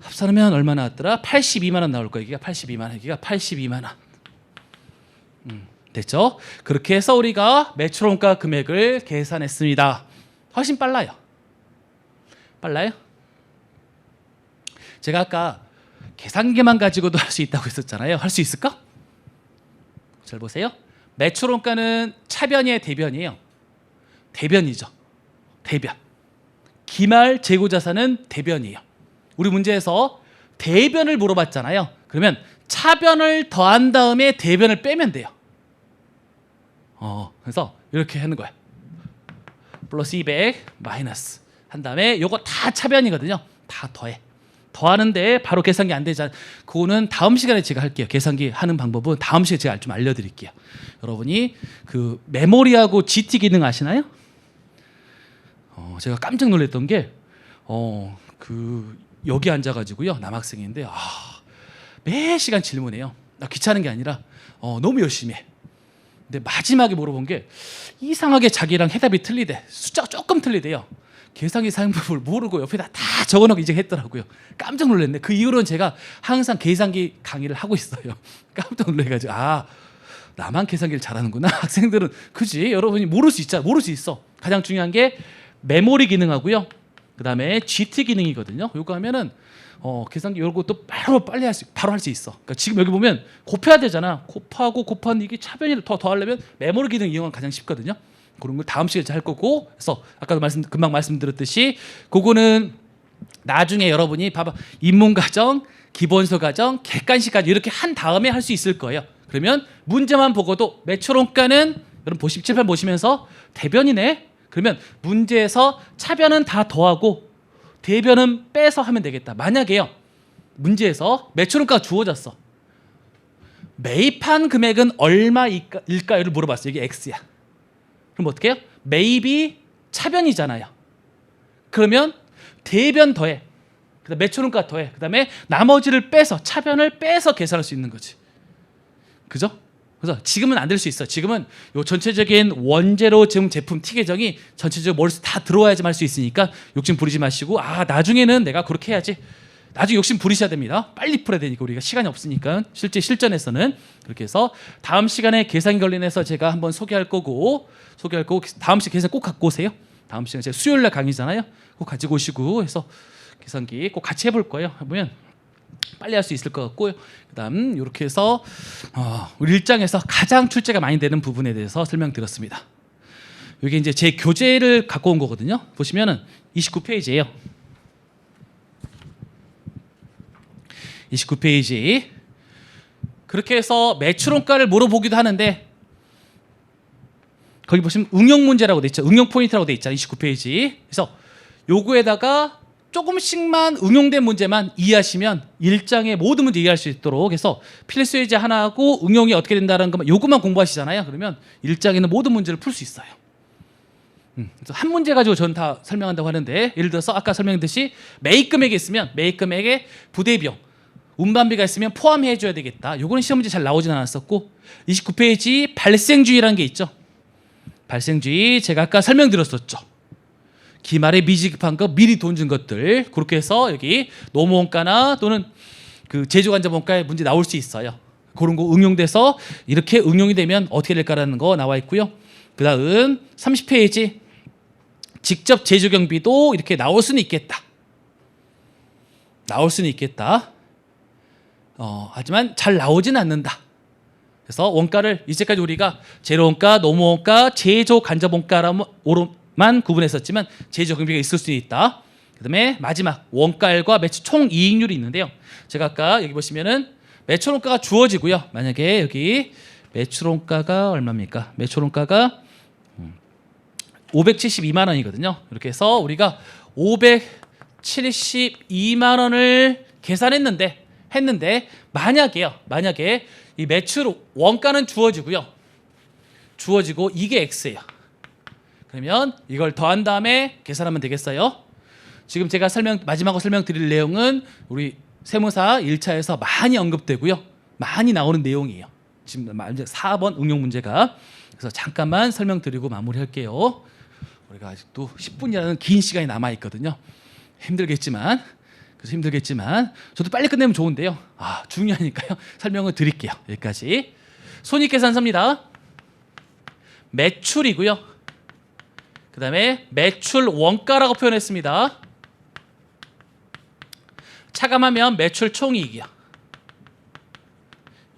합산하면 얼마 나왔더라? 82만 원 나올 거예요. 여기가 82만 원, 여기가 82만 원. 됐죠? 그렇게 해서 우리가 매출원가 금액을 계산했습니다. 훨씬 빨라요. 빨라요? 제가 아까 계산기만 가지고도 할 수 있다고 했었잖아요. 할 수 있을까? 잘 보세요. 매출원가는 차변이에요, 대변이에요? 대변이죠. 대변. 기말 재고자산은 대변이에요. 우리 문제에서 대변을 물어봤잖아요. 그러면 차변을 더한 다음에 대변을 빼면 돼요. 그래서 이렇게 하는 거야. 플러스 200 마이너스 한 다음에 요거 다 차변이거든요. 다 더해. 더하는데 바로 계산기 안 되잖아요. 그거는 다음 시간에 제가 할게요. 계산기 하는 방법은 다음 시간에 제가 좀 알려드릴게요. 여러분이 그 메모리하고 GT 기능 아시나요? 제가 깜짝 놀랐던 게 여기 앉아가지고요. 남학생인데 매 시간 질문해요. 나 귀찮은 게 아니라 너무 열심히 해. 근데 마지막에 물어본 게 이상하게 자기랑 해답이 틀리대. 숫자가 조금 틀리대요. 계산기 사용법을 모르고 옆에다 다 적어놓고 이제 했더라고요. 깜짝 놀랐네. 그 이후로는 제가 항상 계산기 강의를 하고 있어요. 깜짝 놀래가지고 나만 계산기를 잘하는구나. 학생들은 그지? 여러분이 모를 수 있잖아. 모를 수 있어. 가장 중요한 게 메모리 기능하고요. 그 다음에 GT 기능이거든요. 요거 하면은 계산기 열고 또 빨리 바로 할 수 있어. 그러니까 지금 여기 보면 곱해야 되잖아. 곱하고 곱하는 이게 차변이 더하려면 메모리 기능 이용하면 가장 쉽거든요. 그런 걸 다음 시간에 할 거고. 그래서 아까도 금방 말씀드렸듯이 그거는 나중에 여러분이 봐봐 인문과정, 기본서과정, 객관식까지 이렇게 한 다음에 할 수 있을 거예요. 그러면 문제만 보고도 매출원가는 여러분 칠판 보시면서 대변이네. 그러면 문제에서 차변은 다 더하고 대변은 빼서 하면 되겠다. 만약에요. 문제에서 매출원가가 주어졌어. 매입한 금액은 얼마일까요를 물어봤어요. 이게 X야. 그럼 어떻게 해요? 매입이 차변이잖아요. 그러면 대변 더해. 그다음 매출원가 더해. 그다음에 나머지를 빼서 차변을 빼서 계산할 수 있는 거지. 그죠? 그래서 지금은 안 될 수 있어. 지금은 요 전체적인 원재료 제품 T 계정이 전체적으로 머릿속에 다 들어와야지만 할 수 있으니까 욕심 부리지 마시고 나중에는 내가 그렇게 해야지. 나중에 욕심 부리셔야 됩니다. 빨리 풀어야 되니까 우리가 시간이 없으니까 실제 실전에서는 그렇게 해서 다음 시간에 계산기 관련해서 제가 한번 소개할 거고 다음 시간 계산 꼭 갖고 오세요. 다음 시간에 제가 수요일 날 강의잖아요. 꼭 가지고 오시고 해서 계산기 꼭 같이 해볼 거예요. 해보면 빨리 할 수 있을 것 같고요. 그다음 이렇게 해서 우리 1장에서 가장 출제가 많이 되는 부분에 대해서 설명드렸습니다. 이게 이제 제 교재를 갖고 온 거거든요. 보시면은 29페이지예요. 29페이지. 그렇게 해서 매출원가를 물어보기도 하는데 거기 보시면 응용 문제라고 돼 있죠. 응용 포인트라고 돼 있잖아요. 29페이지. 그래서 요거에다가 조금씩만 응용된 문제만 이해하시면 1장의 모든 문제 이해할 수 있도록 해서 필수 예제 하나하고 응용이 어떻게 된다는 것만 요것만 공부하시잖아요. 그러면 1장에는 모든 문제를 풀 수 있어요. 그래서 한 문제 가지고 전 다 설명한다고 하는데, 예를 들어서 아까 설명했듯이 매입 금액이 있으면 매입 금액에 부대 비용, 운반비가 있으면 포함해 줘야 되겠다. 요거는 시험 문제 잘 나오진 않았었고, 29페이지 발생주의라는 게 있죠. 발생주의 제가 아까 설명드렸었죠. 기말에 미지급한 거 미리 돈 준 것들, 그렇게 해서 여기 노무원가나 또는 그 제조간접원가에 문제 나올 수 있어요. 그런 거 응용돼서 이렇게 응용이 되면 어떻게 될까라는 거 나와 있고요. 그 다음 30페이지 직접 제조 경비도 이렇게 나올 수는 있겠다. 나올 수는 있겠다. 하지만 잘 나오진 않는다. 그래서 원가를 이제까지 우리가 재료원가, 노무원가, 제조간접원가로만 구분했었지만 제조 경비가 있을 수 있다. 그다음에 마지막 원가율과 매출 총이익률이 있는데요. 제가 아까 여기 보시면은 매출원가가 주어지고요. 만약에 여기 매출원가가 얼마입니까? 매출원가가 572만 원이거든요. 이렇게 해서 우리가 572만 원을 계산했는데 만약에 이 매출 원가는 주어지고요. 주어지고 이게 X예요. 그러면 이걸 더한 다음에 계산하면 되겠어요. 지금 제가 마지막으로 설명드릴 내용은 우리 세무사 1차에서 많이 언급되고요. 많이 나오는 내용이에요. 지금 4번 응용 문제가. 그래서 잠깐만 설명드리고 마무리할게요. 우리가 아직도 10분이라는 긴 시간이 남아 있거든요. 힘들겠지만 저도 빨리 끝내면 좋은데요. 중요하니까요. 설명을 드릴게요. 여기까지. 손익계산서입니다. 매출이고요. 그 다음에 매출 원가라고 표현했습니다. 차감하면 매출 총이익이야.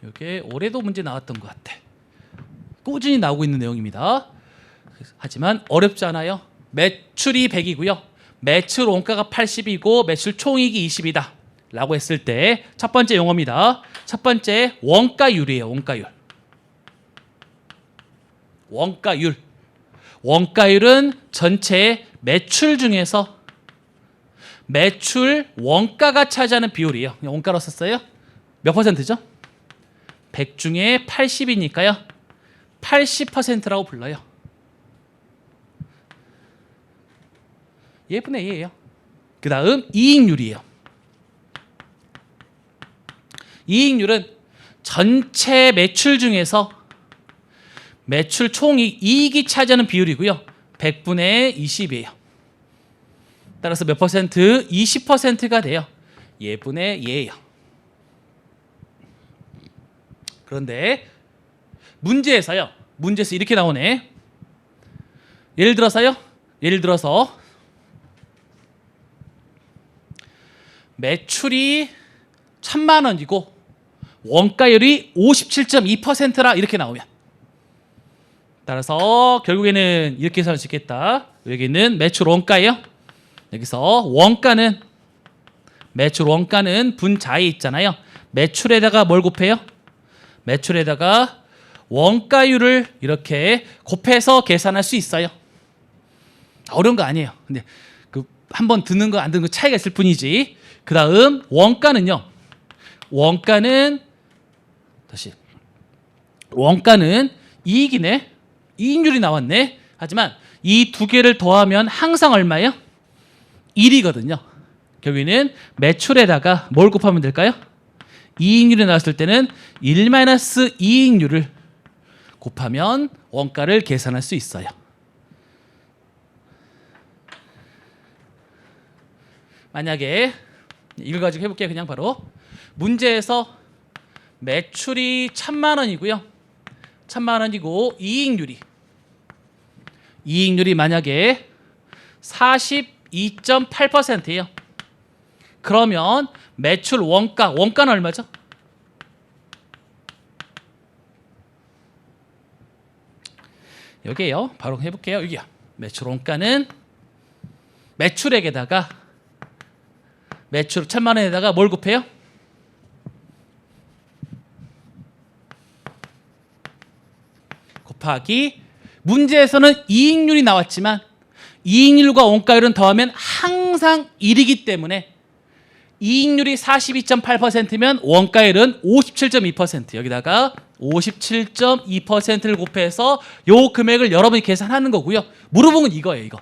이게 올해도 문제 나왔던 것 같아. 꾸준히 나오고 있는 내용입니다. 하지만 어렵지 않아요. 매출이 100이고요. 매출 원가가 80이고 매출 총이익이 20이다 라고 했을 때 첫 번째 용어입니다. 첫 번째 원가율이에요. 원가율은 전체 매출 중에서 매출 원가가 차지하는 비율이에요. 원가로 썼어요. 몇 퍼센트죠? 100 중에 80이니까요. 80%라고 불러요. 예분의 A예요. 그 다음 이익률이에요. 이익률은 전체 매출 중에서 매출 총이익, 이익이 차지하는 비율이고요. 100분의 20이에요. 따라서 몇 퍼센트? 20%가 돼요. 예분의 예예요. 그런데 문제에서 이렇게 나오네. 예를 들어서 매출이 1,000만 원이고 원가율이 57.2%라 이렇게 나오면, 따라서 결국에는 이렇게 살 수 있겠다. 여기는 매출 원가예요. 여기서 매출 원가는 분자에 있잖아요. 매출에다가 뭘 곱해요? 매출에다가 원가율을 이렇게 곱해서 계산할 수 있어요. 어려운 거 아니에요. 근데 그 한번 듣는 거 안 듣는 거 차이가 있을 뿐이지. 그 다음 원가는 이익이네. 이익률이 나왔네. 하지만 이 두 개를 더하면 항상 얼마예요? 1이거든요. 결국에는 매출에다가 뭘 곱하면 될까요? 이익률이 나왔을 때는 1-이익률을 곱하면 원가를 계산할 수 있어요. 만약에 이걸 가지고 해볼게요. 그냥 바로 문제에서 매출이 1,000만 원이고요. 1,000만 원이고 이익률이 만약에 42.8%예요. 그러면 매출 원가는 얼마죠? 여기에요. 바로 해볼게요. 여기야. 매출 원가는 매출액에다가 매출 1,000만 원에다가 뭘 곱해요? 곱하기 문제에서는 이익률이 나왔지만 이익률과 원가율은 더하면 항상 1이기 때문에 이익률이 42.8%면 원가율은 57.2%. 여기다가 57.2%를 곱해서 요 금액을 여러분이 계산하는 거고요. 물어본 건 이거예요. 이거.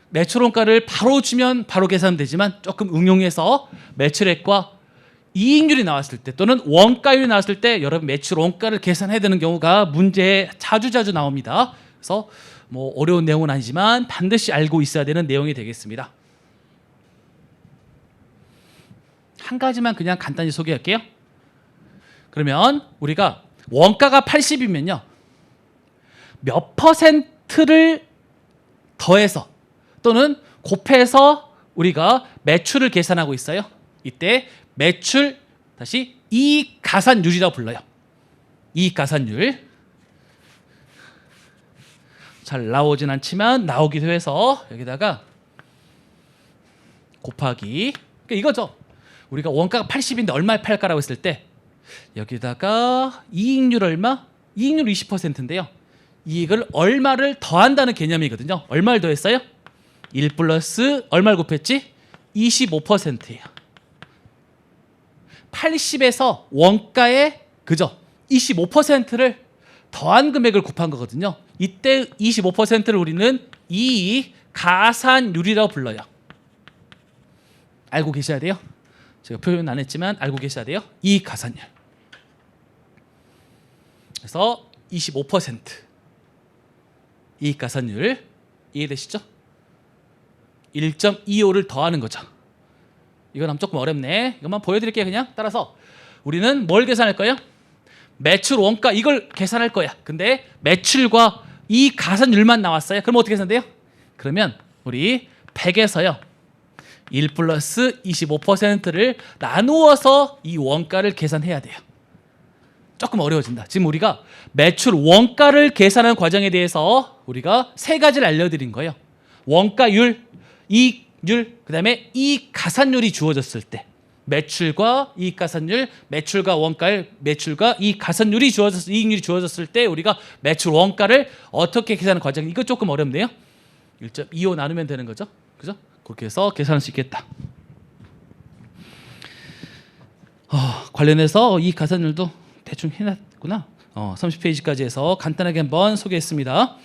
매출 원가를 바로 주면 바로 계산되지만 조금 응용해서 매출액과 이익률이 나왔을 때 또는 원가율이 나왔을 때 여러분 매출 원가를 계산해야 되는 경우가 문제에 자주 나옵니다. 그래서 뭐 어려운 내용은 아니지만 반드시 알고 있어야 되는 내용이 되겠습니다. 한 가지만 그냥 간단히 소개할게요. 그러면 우리가 원가가 80이면요. 몇 퍼센트를 더해서 또는 곱해서 우리가 매출을 계산하고 있어요. 이때 매출 다시 이익가산율이라고 불러요. 이익가산율. 잘 나오진 않지만 나오기도 해서 여기다가 곱하기 그러니까 이거죠. 우리가 원가가 80인데 얼마에 팔까라고 했을 때 여기다가 이익률 얼마? 이익률 20%인데요. 이익을 얼마를 더한다는 개념이거든요. 얼마를 더했어요? 1 플러스 얼마를 곱했지? 25%예요. 80에서 원가의 그죠? 25%를 더한 금액을 곱한 거거든요. 이때 25%를 우리는 이익 가산율이라고 불러요. 알고 계셔야 돼요. 제가 표현 안 했지만 알고 계셔야 돼요. 이익 가산율. 그래서 25% 이익 가산율 이해되시죠? 1.25를 더하는 거죠. 이건 한번 조금 어렵네. 이것만 보여드릴게요. 그냥 따라서 우리는 뭘 계산할 거예요? 매출 원가 이걸 계산할 거야. 근데 매출과 이 가산율만 나왔어요. 그럼 어떻게 계산돼요? 그러면 우리 100에서요 1 플러스 25%를 나누어서 이 원가를 계산해야 돼요. 조금 어려워진다. 지금 우리가 매출 원가를 계산하는 과정에 대해서 우리가 세 가지를 알려드린 거예요. 원가율, 이익률, 그 다음에 이익가산율이 주어졌을 때 매출과 이익가산율, 매출과 원가율, 매출과 이익가산율이 주어졌을 이익률이 주어졌을 때 우리가 매출 원가를 어떻게 계산하는 과정 이거 조금 어렵네요. 1.25 나누면 되는 거죠. 그죠? 그렇게 해서 계산할 수 있겠다. 관련해서 이익가산율도 대충 해놨구나. 30페이지까지 해서 간단하게 한번 소개했습니다.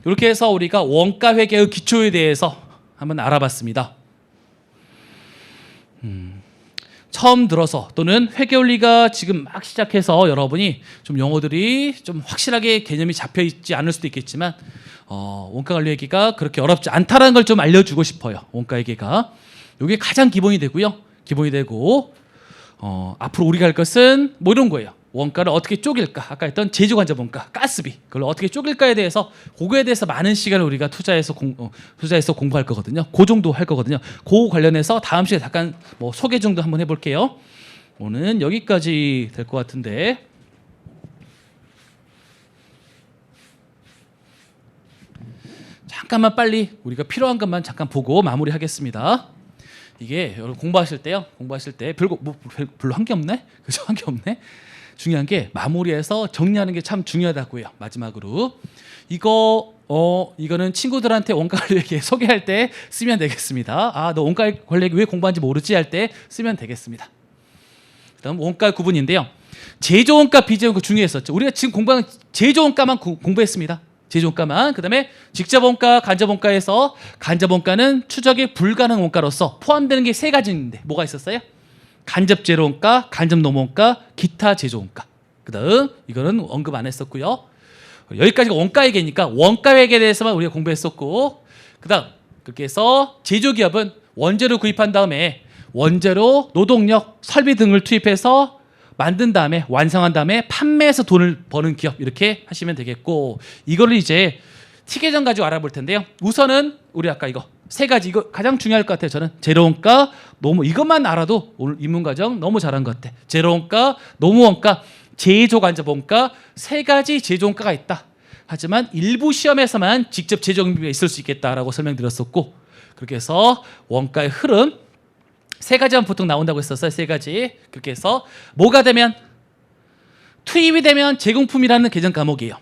이렇게 해서 우리가 원가 회계의 기초에 대해서 한번 알아봤습니다. 처음 들어서 또는 회계원리가 지금 막 시작해서 여러분이 좀 용어들이 좀 확실하게 개념이 잡혀 있지 않을 수도 있겠지만 원가관리회계가 그렇게 어렵지 않다는 걸 좀 알려주고 싶어요. 원가회계가 이게 가장 기본이 되고요. 기본이 되고 앞으로 우리가 할 것은 뭐 이런 거예요. 원가를 어떻게 쪼갤까? 아까 했던 제조관자본가, 가스비 그걸 어떻게 쪼갤까에 대해서 그거에 대해서 많은 시간을 우리가 투자해서 공부할 거거든요. 그 정도 할 거거든요. 그 관련해서 다음 시간에 잠깐 뭐 소개 정도 한번 해볼게요. 오늘은 여기까지 될 것 같은데 잠깐만 빨리 우리가 필요한 것만 잠깐 보고 마무리하겠습니다. 이게 여러분 공부하실 때 별로 한 게 없네? 그죠? 한 게 없네? 중요한 게 마무리해서 정리하는 게 참 중요하다고요. 마지막으로 이거는 친구들한테 원가관리회계 소개할 때 쓰면 되겠습니다. 너 원가관리회계 왜 공부하는지 모르지 할 때 쓰면 되겠습니다. 그다음 원가 구분인데요. 제조원가, 비제조원가 중요했었죠. 우리가 지금 공부한 제조원가만 공부했습니다. 제조원가만. 그다음에 직접원가, 간접원가에서 간접원가는 추적이 불가능한 원가로서 포함되는 게 세 가지인데 뭐가 있었어요? 간접 재료원가, 간접 노무원가, 기타 제조원가. 그다음 이거는 언급 안 했었고요. 여기까지가 원가회계니까 원가회계에 대해서만 우리가 공부했었고, 그다음 그렇게 해서 제조기업은 원재료 구입한 다음에 원재료, 노동력, 설비 등을 투입해서 만든 다음에 완성한 다음에 판매해서 돈을 버는 기업 이렇게 하시면 되겠고, 이거를 이제 티계정 가지고 알아볼 텐데요. 우선은 우리 아까 이거 세 가지 이거 가장 중요할 것 같아요. 저는 재료원가, 노무 이것만 알아도 오늘 입문과정 너무 잘한 것 같아. 재료원가, 노무원가, 제조간접원가 세 가지 제조원가가 있다. 하지만 일부 시험에서만 직접 제조경비가 있을 수 있겠다라고 설명드렸었고, 그렇게 해서 원가의 흐름 세 가지만 보통 나온다고 했었어요. 세 가지. 그렇게 해서 뭐가 되면 투입이 되면 제공품이라는 개정 과목이에요.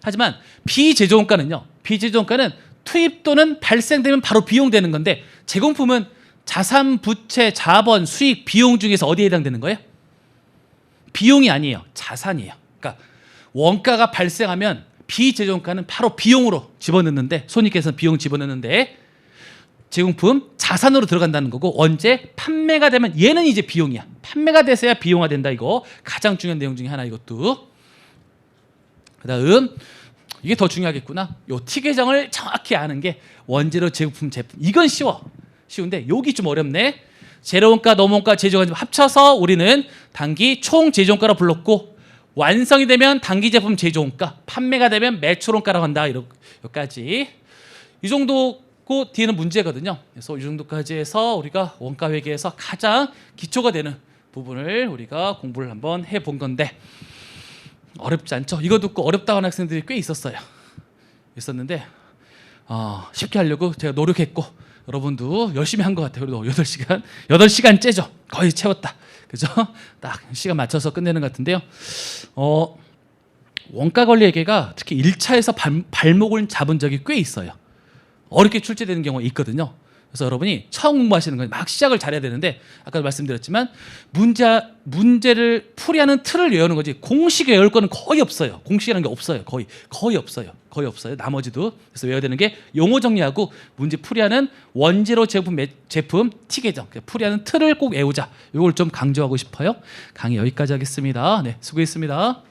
하지만 비제조원가는요. 비제조원가는 투입 또는 발생되면 바로 비용되는 건데, 제공품은 자산, 부채, 자본, 수익, 비용 중에서 어디에 해당되는 거예요? 비용이 아니에요. 자산이에요. 그러니까 원가가 발생하면 비제조원가는 바로 비용으로 집어넣는데 손익계산 비용 집어넣는데 제공품 자산으로 들어간다는 거고 언제 판매가 되면 얘는 이제 비용이야. 판매가 돼서야 비용화된다. 이거 가장 중요한 내용 중에 하나 이것도. 그다음 이게 더 중요하겠구나. 요 T 계정을 정확히 아는 게 원재료 제품 이건 쉬운데 여기 좀 어렵네. 재료원가, 넘원가, 제조원가 합쳐서 우리는 단기 총 제조원가로 불렀고 완성이 되면 단기 제품 제조원가, 판매가 되면 매출원가라고 한다. 여기까지 이 정도고 뒤에는 문제거든요. 그래서 이 정도까지 해서 우리가 원가 회계에서 가장 기초가 되는 부분을 우리가 공부를 한번 해본 건데 어렵지 않죠? 이거 듣고 어렵다고 하는 학생들이 꽤 있었는데 쉽게 하려고 제가 노력했고 여러분도 열심히 한 것 같아요. 그래도 8시간째죠. 거의 채웠다. 그죠? 딱 시간 맞춰서 끝내는 것 같은데요. 원가 관리 회계가 특히 1차에서 발목을 잡은 적이 꽤 있어요. 어렵게 출제되는 경우가 있거든요. 그래서 여러분이 처음 공부하시는 건 막 시작을 잘해야 되는데 아까도 말씀드렸지만 문제를 풀이하는 틀을 외우는 거지 공식 외울 거는 거의 없어요. 공식이라는 게 없어요. 거의 없어요. 나머지도. 그래서 외워야 되는 게 용어 정리하고 문제 풀이하는 원재료 제품 T 계정 풀이하는 틀을 꼭 외우자. 이걸 좀 강조하고 싶어요. 강의 여기까지 하겠습니다. 네, 수고했습니다.